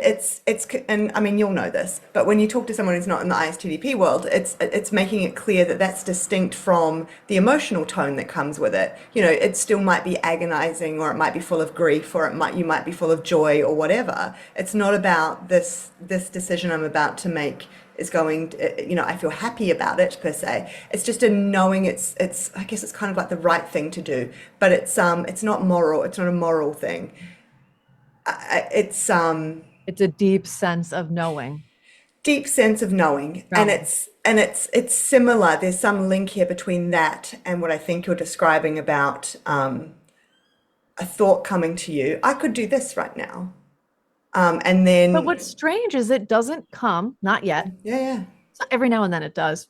A: and I mean you'll know this, but when you talk to someone who's not in the ISTDP world, it's making it clear that that's distinct from the emotional tone that comes with it. You know, it still might be agonizing, or it might be full of grief, or you might be full of joy, or whatever. It's not about this decision I'm about to make is going to, I feel happy about it per se. It's just a knowing it's I guess it's kind of like the right thing to do, but it's not moral. It's not a moral thing. It's
B: It's a deep sense of knowing.
A: deep sense of knowing, and
B: Knowing.
A: it's similar. There's some link here between that and what I think you're describing about a thought coming to you. I could do this right now, and
B: But
A: then
B: what's strange is it doesn't come, not yet.
A: yeah, yeah,
B: So every now and then it does.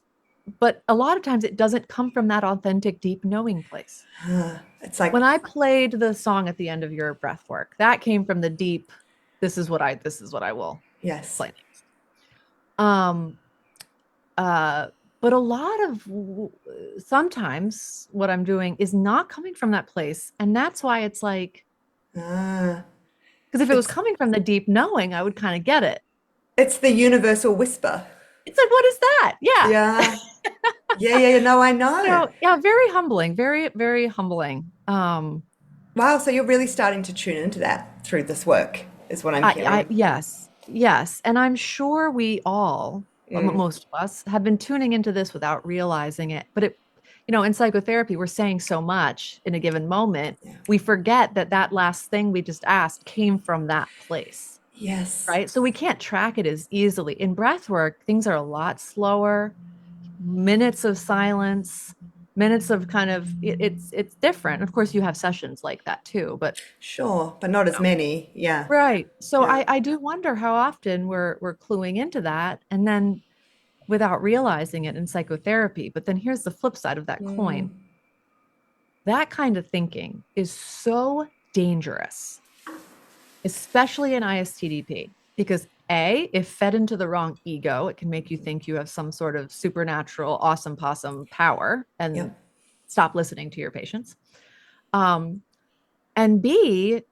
B: But a lot of times it doesn't come from that authentic, deep knowing place.
A: it's like
B: When I played the song at the end of your breath work, that came from the deep, this is what I will
A: yes,
B: play next. Um, but a lot of sometimes what I'm doing is not coming from that place. And that's why it's like,
A: ah,
B: because if it was
A: it's
B: coming from the deep knowing, I would kind of get it.
A: it's the universal whisper.
B: It's like, what is that? Yeah.
A: Yeah, yeah, yeah, yeah. No, I know.
B: So yeah, very humbling, very, very humbling.
A: Wow, so you're really starting to tune into that through this work, is what I'm hearing.
B: Yes, yes. And I'm sure we all, most of us, have been tuning into this without realizing it. But in psychotherapy, we're saying so much in a given moment,
A: Yeah.
B: we forget that that last thing we just asked came from that place,
A: Yes.
B: right? So we can't track it as easily. In breath work, things are a lot slower, minutes of silence, minutes of kind of it's different. Of course, you have sessions like that too, but
A: Sure, but not as many. Yeah.
B: right. So
A: Yeah.
B: I do wonder how often we're cluing into that and then without realizing it in psychotherapy. But then here's the flip side of that coin. That kind of thinking is so dangerous, especially in ISTDP, because A, if fed into the wrong ego, it can make you think you have some sort of supernatural, awesome possum power and
A: Yep.
B: stop listening to your patients. Um, and B,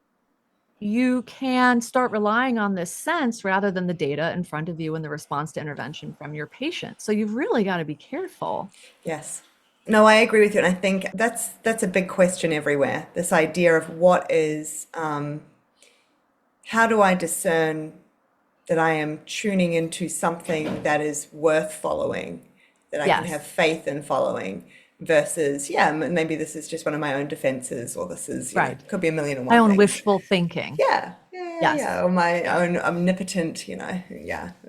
B: you can start relying on this sense rather than the data in front of you and the response to intervention from your patient. So you've really got to be careful.
A: Yes. No, I agree with you, and I think that's a big question everywhere. This idea of what is, how do I discern that I am tuning into something that is worth following, that I can have
B: Yes,
A: faith in following, versus, yeah, maybe this is just one of my own defenses, or this is,
B: right.
A: could be a million and
B: My
A: one
B: own
A: things.
B: wishful thinking.
A: Yeah, yeah, yeah,
B: Yes,
A: yeah. Or my own omnipotent, yeah,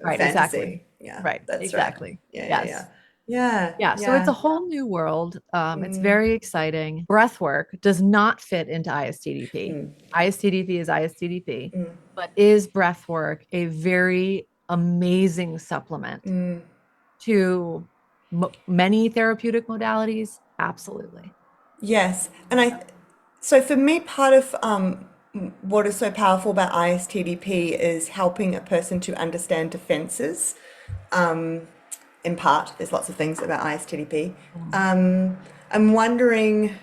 B: right, exactly.
A: fantasy. Yeah,
B: Right,
A: that's right.
B: exactly.
A: Yeah, yeah, yeah.
B: Yes.
A: Yeah,
B: Yeah, so it's a
A: yeah.
B: whole new world. It's very exciting. Breath work does not fit into ISTDP. ISTDP is ISTDP, but is breath work a very amazing supplement to many therapeutic modalities? Absolutely.
A: Yes. So for me, part of what is so powerful about ISTDP is helping a person to understand defenses. in part. There's lots of things about ISTDP.
B: Mm.
A: I'm wondering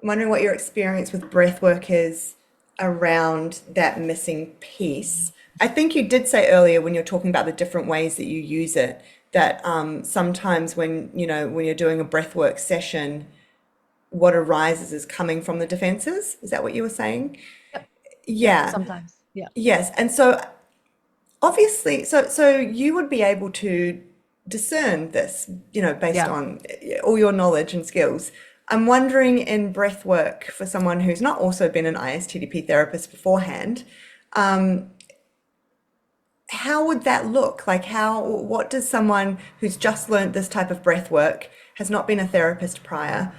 A: what your experience with breathwork is around that missing piece. I think you did say earlier when you're talking about the different ways that you use it that sometimes when when you're doing a breathwork session, what arises is coming from the defenses. Is that what you were saying?
B: Yep. Yep.
A: Yeah.
B: Sometimes. Yeah.
A: Yes. And so obviously, so you would be able to discern this, based
B: Yeah.
A: on all your knowledge and skills. I'm wondering in breath work for someone who's not also been an ISTDP therapist beforehand, how would that look? Like what does someone who's just learned this type of breath work, has not been a therapist prior,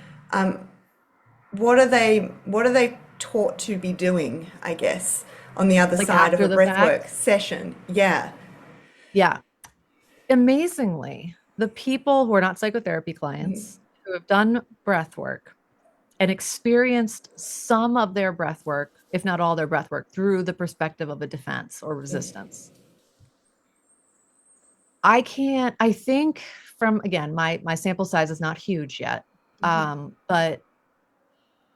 A: what are they taught to be doing, I guess, on the other
B: Like
A: side of
B: after
A: a
B: the
A: breathwork
B: fact.
A: session? Yeah.
B: Yeah. Amazingly, the people who are not psychotherapy clients who have done breath work and experienced some of their breath work, if not all their breath work, through the perspective of a defense or resistance. I think from again, my sample size is not huge yet. But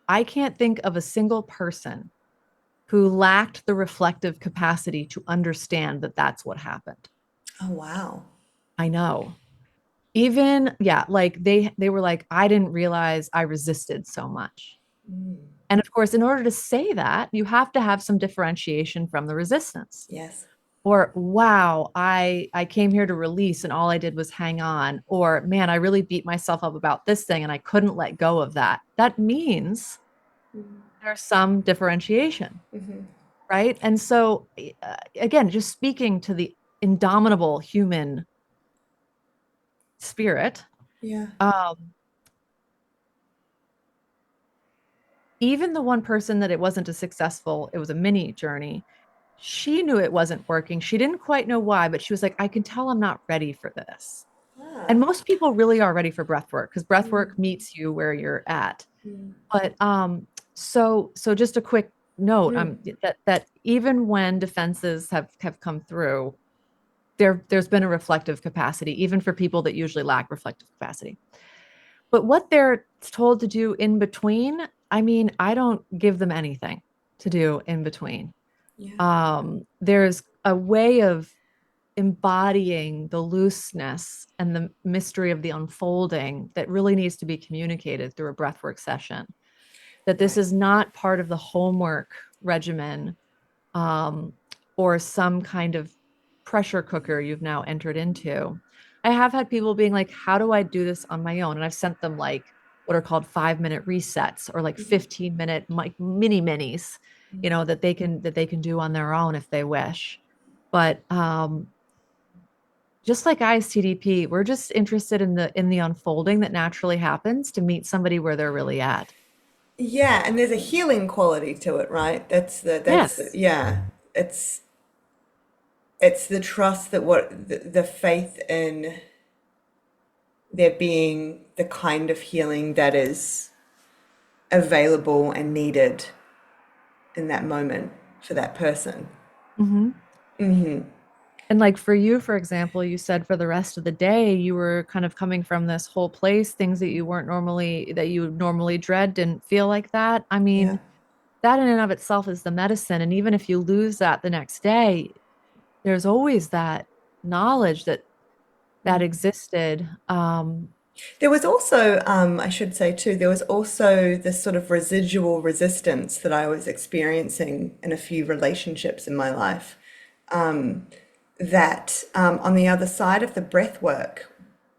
B: I can't think of a single person who lacked the reflective capacity to understand that that's what happened.
A: Oh, wow.
B: I know. Even yeah, like they were like, I didn't realize I resisted so much. And of course, in order to say that, you have to have some differentiation from the resistance.
A: Yes.
B: Or wow, I came here to release and all I did was hang on. Or man, I really beat myself up about this thing and I couldn't let go of that. That means there's some differentiation, right? And so again, just speaking to the indomitable human spirit,
A: Yeah.
B: um, even the one person that it wasn't a successful, it was a mini journey. She knew it wasn't working. She didn't quite know why, but she was like, I can tell I'm not ready for this. And
A: Ah.
B: most people really are ready for breath work because breath work meets you where you're at. But so just a quick note, that even when defenses have come through, there's been a reflective capacity, even for people that usually lack reflective capacity. But what they're told to do in between, I mean, I don't give them anything to do in between.
A: Yeah.
B: There's a way of embodying the looseness and the mystery of the unfolding that really needs to be communicated through a breathwork session. That this
A: Right.
B: is not part of the homework regimen, um, or some kind of pressure cooker you've now entered into. I have had people being like, how do I do this on my own? And I've sent them like what are called 5-minute resets or like 15-minute mini minis, that they can do on their own if they wish. But just like ISTDP, we're just interested in the unfolding that naturally happens to meet somebody where they're really at.
A: Yeah, and there's a healing quality to it, right? That's the
B: Yes.
A: yeah. It's it's the trust that the faith in there being the kind of healing that is available and needed in that moment for that person.
B: Mm-hmm. And like for you, for example, you said for the rest of the day, you were kind of coming from this whole place, things that you would normally dread didn't feel like that. I
A: Yeah.
B: mean, that in and of itself is the medicine. And even if you lose that the next day, there's always that knowledge that existed.
A: There was also, I should say too, there was also this sort of residual resistance that I was experiencing in a few relationships in my life. That on the other side of the breath work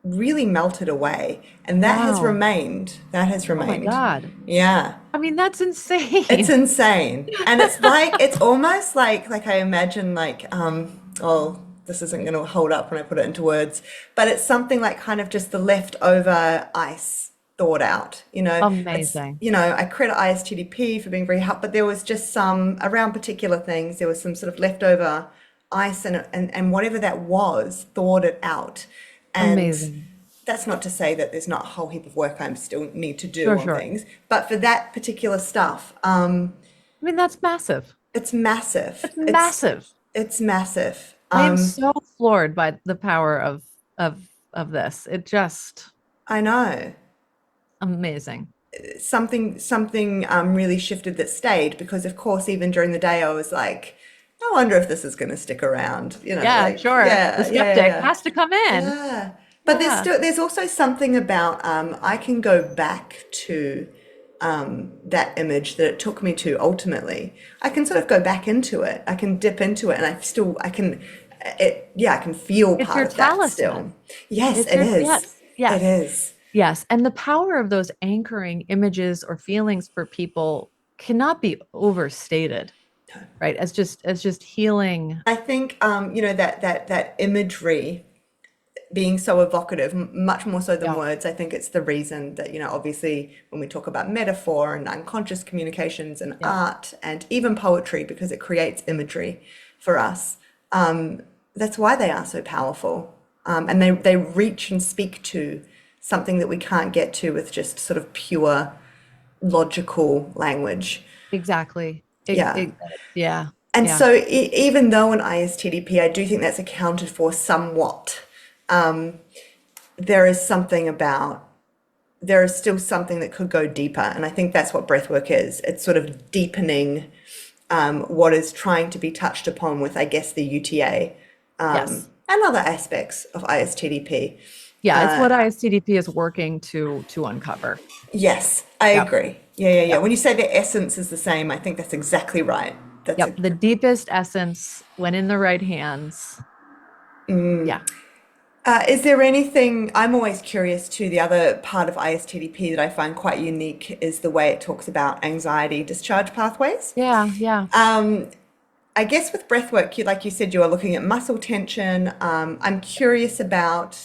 A: really melted away, and that has
B: Wow.
A: remained. That has
B: Oh my
A: remained.
B: God.
A: Yeah,
B: I mean, that's
A: it's
B: insane.
A: insane, and it's almost like I imagine oh, this isn't going to hold up when I put it into words, but it's something like kind of just the leftover ice thawed out. It's
B: Amazing.
A: I credit ISTDP for being very helpful, but there was just some around particular things. There was some sort of leftover ice, and whatever that was thawed it out, and
B: Amazing.
A: that's not to say that there's not a whole heap of work I still need to do
B: Sure,
A: on
B: sure.
A: things, but for that particular stuff,
B: I mean, that's massive.
A: it's massive.
B: That's
A: It's
B: massive.
A: it's massive.
B: I am so floored by the power of of this. It just
A: I know.
B: amazing.
A: Something really shifted that stayed because of course even during the day I was like, I wonder if this is going to stick around,
B: Yeah,
A: like
B: sure. The skeptic
A: yeah.
B: has to come in.
A: Yeah. But
B: Yeah.
A: there's also something about I can go back to that image that it took me to ultimately. I can sort of go back into it. I can dip into it and I can I can feel
B: It's
A: part
B: your
A: of that still.
B: talisman.
A: Yes,
B: It's
A: it
B: your,
A: is.
B: yes,
A: It
B: yes,
A: is.
B: yes. And the power of those anchoring images or feelings for people cannot be overstated, right? As just healing.
A: I think that imagery being so evocative, much more so than
B: Yeah.
A: words. I think it's the reason that, obviously when we talk about metaphor and unconscious communications and
B: Yeah.
A: art and even poetry, because it creates imagery for us, that's why they are so powerful. And they reach and speak to something that we can't get to with just sort of pure logical language.
B: Exactly.
A: Yeah.
B: Yeah.
A: And
B: Yeah.
A: so even though in ISTDP, I do think that's accounted for somewhat, there is something about there is still something that could go deeper. And I think that's what breathwork is. It's sort of deepening what is trying to be touched upon with, I guess, the UTA
B: Yes.
A: and other aspects of ISTDP.
B: Yeah. It's what ISTDP is working to uncover.
A: Yes, I
B: Yep.
A: agree. Yeah.
B: Yep.
A: When you say the essence is the same, I think that's exactly right. That's
B: Yep.
A: a,
B: The deepest essence when in the right hands. Yeah.
A: is there anything, I'm always curious too, the other part of ISTDP that I find quite unique is the way it talks about anxiety discharge pathways.
B: Yeah. Yeah.
A: I guess with breath work, like you said, you are looking at muscle tension. I'm curious about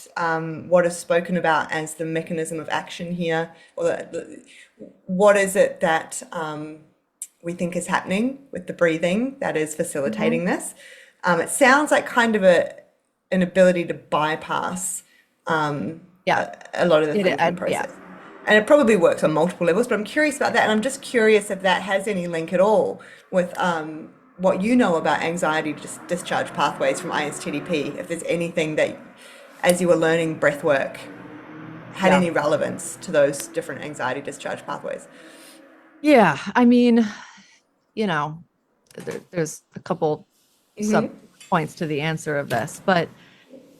A: what is spoken about as the mechanism of action here, or what is it that we think is happening with the breathing that is
B: Mhm.
A: facilitating this. It sounds like kind of an ability to bypass
B: Yeah.
A: a lot of the thinking
B: Yeah.
A: process. And it probably works on multiple levels, but I'm curious about that. And I'm just curious if that has any link at all with what you know about anxiety discharge pathways from ISTDP. If there's anything that, as you were learning breath work, had
B: Yeah.
A: any relevance to those different anxiety discharge pathways.
B: Yeah. I mean, you know, there's a couple sub points to the answer of this, but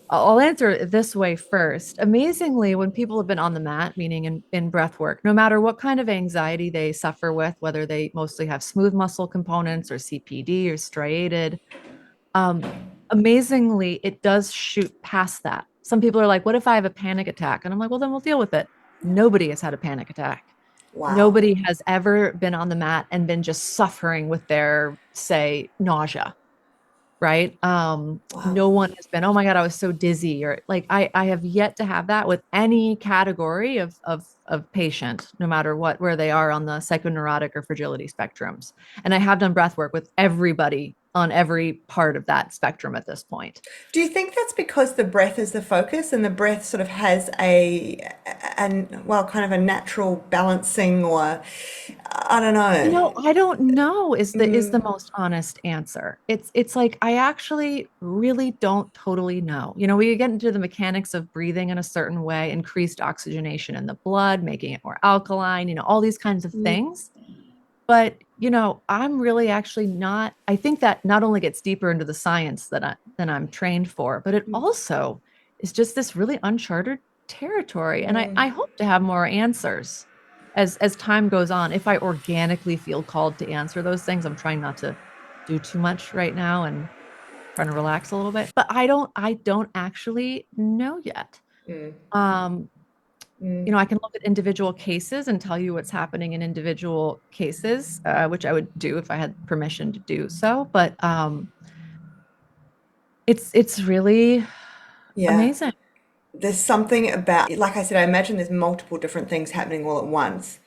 B: I'll answer it this way first. Amazingly, when people have been on the mat, meaning in breath work, no matter what kind of anxiety they suffer with, whether they mostly have smooth muscle components or CPD or striated, um, amazingly, it does shoot past that. Some people are like, what if I have a panic attack? And I'm like, well, then we'll deal with it. Nobody has had a panic attack.
A: Wow.
B: Nobody has ever been on the mat and been just suffering with their, say, nausea, right?
A: Wow.
B: No one has been, oh my God, I was so dizzy, or like I have yet to have that with any category of patient, no matter what where they are on the psychoneurotic or fragility spectrums. And I have done breath work with everybody on every part of that spectrum at this point.
A: Do you think that's because the breath is the focus and the breath sort of has well, kind of a natural balancing or I don't know.
B: I don't know is the most honest answer. It's like I actually really don't totally know. We get into the mechanics of breathing in a certain way, increased oxygenation in the blood, making it more alkaline, all these kinds of things. But, I'm really actually not, I think that not only gets deeper into the science than I'm trained for, but it also is just this really uncharted territory. And I hope to have more answers as time goes on. If I organically feel called to answer those things, I'm trying not to do too much right now and trying to relax a little bit. But I don't actually know yet. Um, I can look at individual cases and tell you what's happening in individual cases, which I would do if I had permission to do so. But it's really
A: Yeah.
B: amazing.
A: There's something about, like I said, I imagine there's multiple different things happening all at once.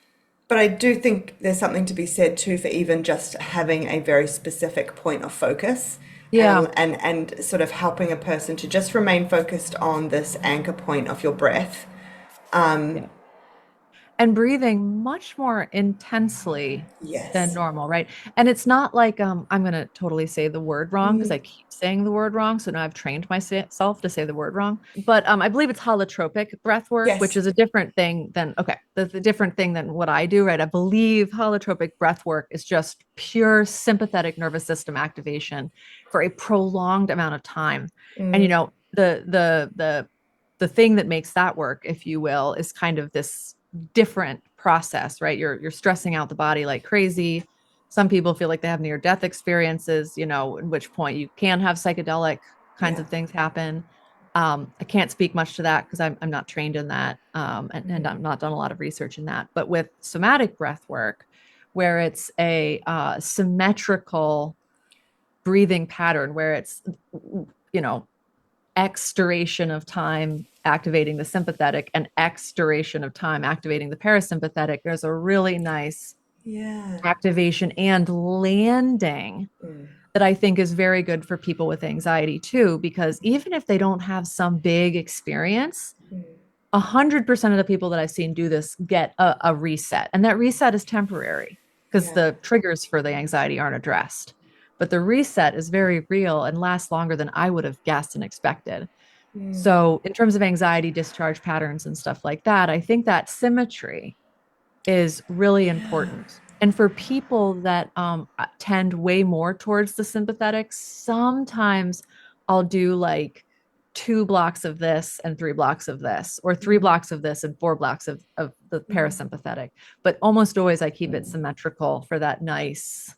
A: But I do think there's something to be said too for even just having a very specific point of focus
B: Yeah,
A: and sort of helping a person to just remain focused on this anchor point of your breath.
B: yeah. and breathing much more intensely than
A: Yes.
B: normal, right? And it's not like I'm going to totally say the word wrong because I
A: Mm.
B: keep saying the word wrong. So now I've trained myself to say the word wrong. But I believe it's holotropic breath work, which
A: Yes.
B: is a different thing than okay, that's a different thing than what I do, right? I believe holotropic breath work is just pure sympathetic nervous system activation for a prolonged amount of time. And
A: Mm.
B: the thing that makes that work, if you will, is kind of this different process, right? You're stressing out the body like crazy. Some people feel like they have near death experiences, in which point you can have psychedelic kinds
A: Yeah.
B: of things happen. I can't speak much to that because I'm not trained in that, and
A: Mm.
B: I'm not done a lot of research in that. But with somatic breath work, where it's a symmetrical breathing pattern, where it's you know X duration of time activating the sympathetic and X duration of time activating the parasympathetic, there's a really nice
A: Yeah.
B: activation and landing
A: Mm.
B: that I think is very good for people with anxiety too, because even if they don't have some big experience,
A: Mm.
B: 100% of the people that I've seen do this get a reset. And that reset is temporary because
A: Yeah.
B: the triggers for the anxiety aren't addressed. But the reset is very real and lasts longer than I would have guessed and expected.
A: Mm.
B: So, in terms of anxiety discharge patterns and stuff like that, I think that symmetry is really
A: Yeah.
B: important. And for people that tend way more towards the sympathetic, sometimes I'll do like 2 blocks of this and 3 blocks of this, or three
A: Mm.
B: blocks of this and 4 blocks of the
A: Mm.
B: parasympathetic. But almost always I keep it symmetrical for that nice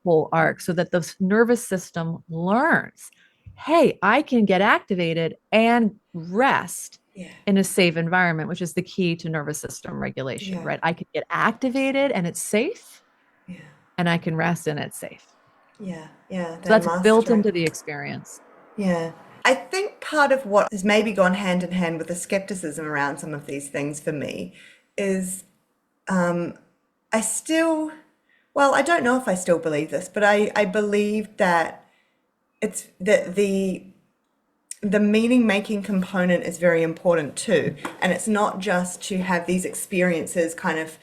B: full arc so that the nervous system learns, hey, I can get activated and rest
A: Yeah.
B: in a safe environment, which is the key to nervous system regulation,
A: Yeah.
B: right? I can get activated and it's safe,
A: Yeah.
B: and I can rest and it's safe.
A: Yeah. Yeah.
B: So
A: That
B: that's built
A: mastering.
B: into the experience.
A: Yeah. I think part of what has maybe gone hand in hand with the skepticism around some of these things for me is I still, well, I don't know if I still believe this, but I believe that it's that the meaning making component is very important too. And it's not just to have these experiences kind of,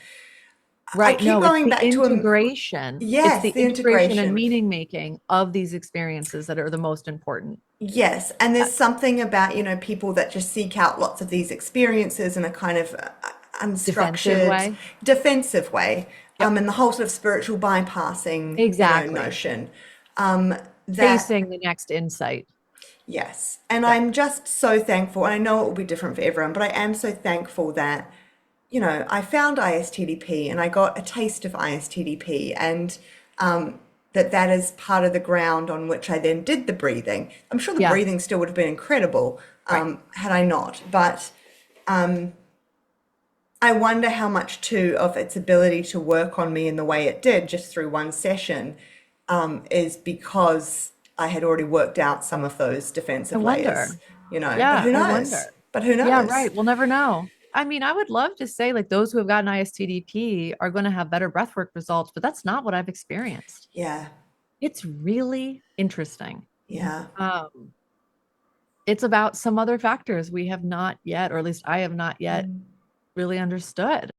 A: I
B: Right.
A: keep
B: No, it's
A: going
B: the
A: back to a,
B: integration. It's
A: yes,
B: the
A: the
B: integration and
A: integration.
B: meaning making of these experiences that are the most important.
A: Yes, and
B: Uh,
A: there's something about, people that just seek out lots of these experiences in a kind of
B: Defensive
A: unstructured,
B: way.
A: defensive way,
B: Yep.
A: and the whole sort of spiritual bypassing,
B: Exactly.
A: notion. Um, that,
B: Chasing the next insight.
A: yes, and
B: Yep.
A: I'm just so thankful, and I know it will be different for everyone, but I am so thankful that, I found ISTDP and I got a taste of ISTDP, and that is part of the ground on which I then did the breathing. I'm sure the
B: Yeah.
A: breathing still would have been incredible
B: Right.
A: had I not, but I wonder how much too of its ability to work on me in the way it did just through one session is because I had already worked out some of those
B: I
A: defensive layers,
B: wonder.
A: but
B: Yeah,
A: who
B: I
A: knows?
B: wonder.
A: But who
B: Yeah,
A: knows?
B: right. We'll never know. I mean, I would love to say like those who have gotten ISTDP are going to have better breathwork results, but that's not what I've experienced.
A: Yeah,
B: It's really interesting.
A: yeah.
B: Um, it's about some other factors we have not yet, or at least I have not yet really understood.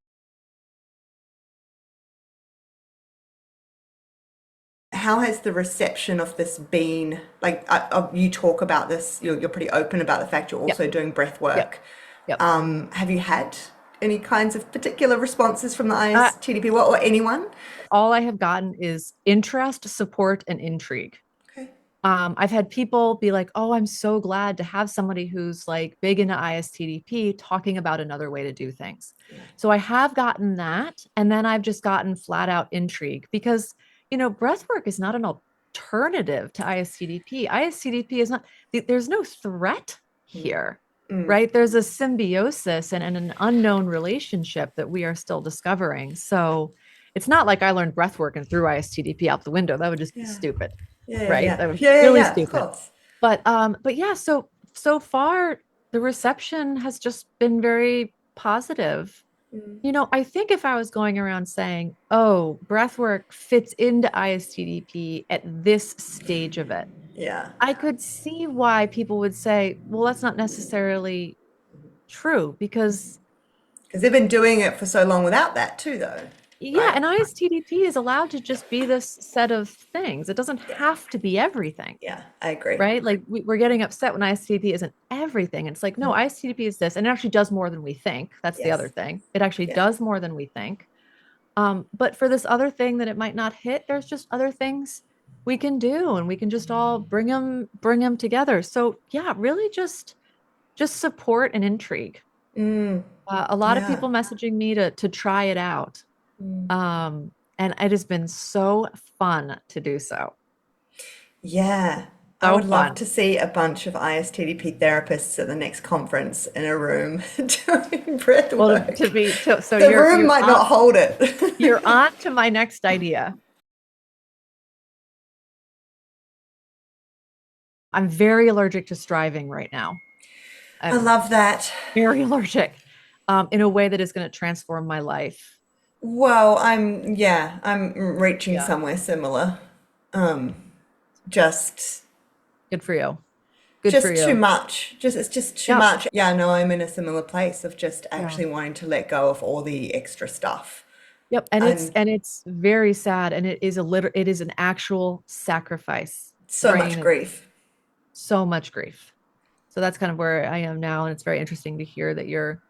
A: How has the reception of this been? Like, you talk about this, you're pretty open about the fact you're
B: Yep,
A: also doing breath
B: yep,
A: work.
B: yep.
A: Have you had any kinds of particular responses from the
B: Uh,
A: ISTDP or anyone?
B: all I have gotten is interest, support, and intrigue.
A: Okay.
B: I've had people be like, "Oh, I'm so glad to have somebody who's like big into ISTDP talking about another way to do things."
A: Yeah.
B: So I have gotten that, and then I've just gotten flat out intrigue because breath work is not an alternative to ISTDP. ISTDP is not. There's no threat here, right? There's a symbiosis and an unknown relationship that we are still discovering. So it's not like I learned breath work and threw ISTDP out the window. That would just be
A: Yeah.
B: stupid,
A: Yeah, yeah,
B: right?
A: yeah.
B: That would be
A: Yeah, yeah,
B: really
A: yeah, of
B: stupid.
A: course.
B: But yeah, so far the reception has just been very positive. I think if I was going around saying, "Oh, breath work fits into ISTDP at this stage of it,"
A: Yeah.
B: I could see why people would say, "Well, that's not necessarily true because
A: Because they've been doing it for so long without that too, though,
B: Yeah,
A: right?
B: and ISTDP is allowed to just be this set of things. It doesn't
A: Yeah,
B: have to be everything,
A: yeah, I agree.
B: right? Like we're getting upset when ISTDP isn't everything. It's like, no, ISTDP is this, and it actually does more than we think. That's the other
A: Yes,
B: thing. It actually
A: yeah.
B: does more than we think. But for this other thing that it might not hit, there's just other things we can do, and we can just all bring them together. So yeah, really just support and intrigue.
A: Mm,
B: A lot of
A: yeah.
B: people messaging me to try it out.
A: Mm.
B: Um, and it has been so fun to do so.
A: Yeah. I
B: So
A: would love
B: fun.
A: to see a bunch of ISTDP therapists at the next conference in a room doing breath
B: Well,
A: work.
B: so
A: The room might not hold
B: you're
A: it.
B: on to my next idea. I'm very allergic to striving right now.
A: I
B: I'm
A: love that.
B: very allergic, in a way that is going to transform my life.
A: Well, I'm reaching
B: Yeah,
A: somewhere similar. Um, just
B: good for you. Good for
A: just too
B: you.
A: much. It's just too
B: Yep.
A: much. Yeah, no, I'm in a similar place of just
B: Yeah.
A: actually wanting to let go of all the extra stuff.
B: Yep. And it's
A: And
B: and it's very sad, and it is an actual sacrifice.
A: so
B: Brain
A: much
B: is
A: grief.
B: so much grief. So that's kind of where I am now, and it's very interesting to hear that you're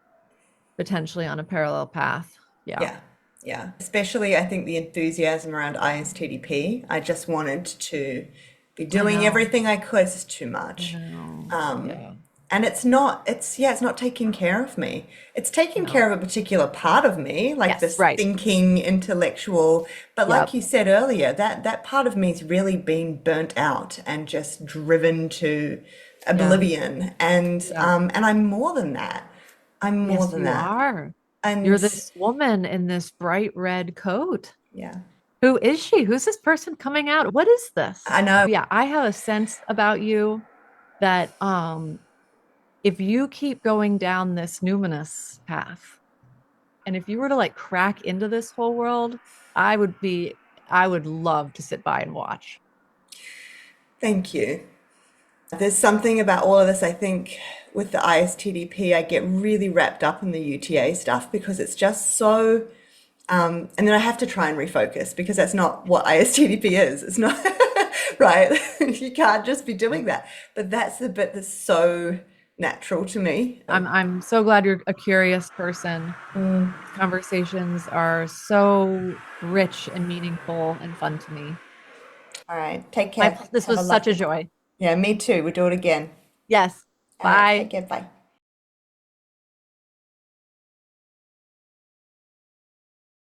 B: potentially on a parallel path. Yeah.
A: Yeah, yeah. Especially, I think the enthusiasm around ISTDP. I just wanted to be
B: I
A: doing
B: know.
A: everything I could. It's just too
B: I
A: much.
B: know.
A: Um,
B: Yeah.
A: and it's not taking care of me. It's taking
B: No.
A: care of a particular part of me, like
B: Yes,
A: this
B: right.
A: thinking intellectual. But like
B: Yep.
A: you said earlier, that part of me's really been burnt out and just driven to
B: Yeah.
A: oblivion.
B: Yeah.
A: And I'm more than that. I'm more
B: Yes,
A: than
B: you
A: that.
B: are. You're
A: And
B: this woman in this bright red coat.
A: yeah,
B: Who is she? Who's this person coming out? What is this?
A: I know.
B: Yeah, I have a sense about you that if you keep going down this numinous path, and if you were to like crack into this whole world, I would be I would love to sit by and watch.
A: Thank you. There's something about all of this, I think, with the ISTDP, I get really wrapped up in the UTA stuff because it's just so, and then I have to try and refocus because that's not what ISTDP is. It's not, right? You can't just be doing that. But that's the bit that's so natural to me.
B: I'm so glad you're a curious person. These conversations are so rich and meaningful and fun to me.
A: All right, take care.
B: This
A: Have a
B: was such a
A: lovely,
B: joy.
A: yeah, me too. We'll do it again.
B: Yes.
A: All right, take
B: Bye.
A: care. Bye.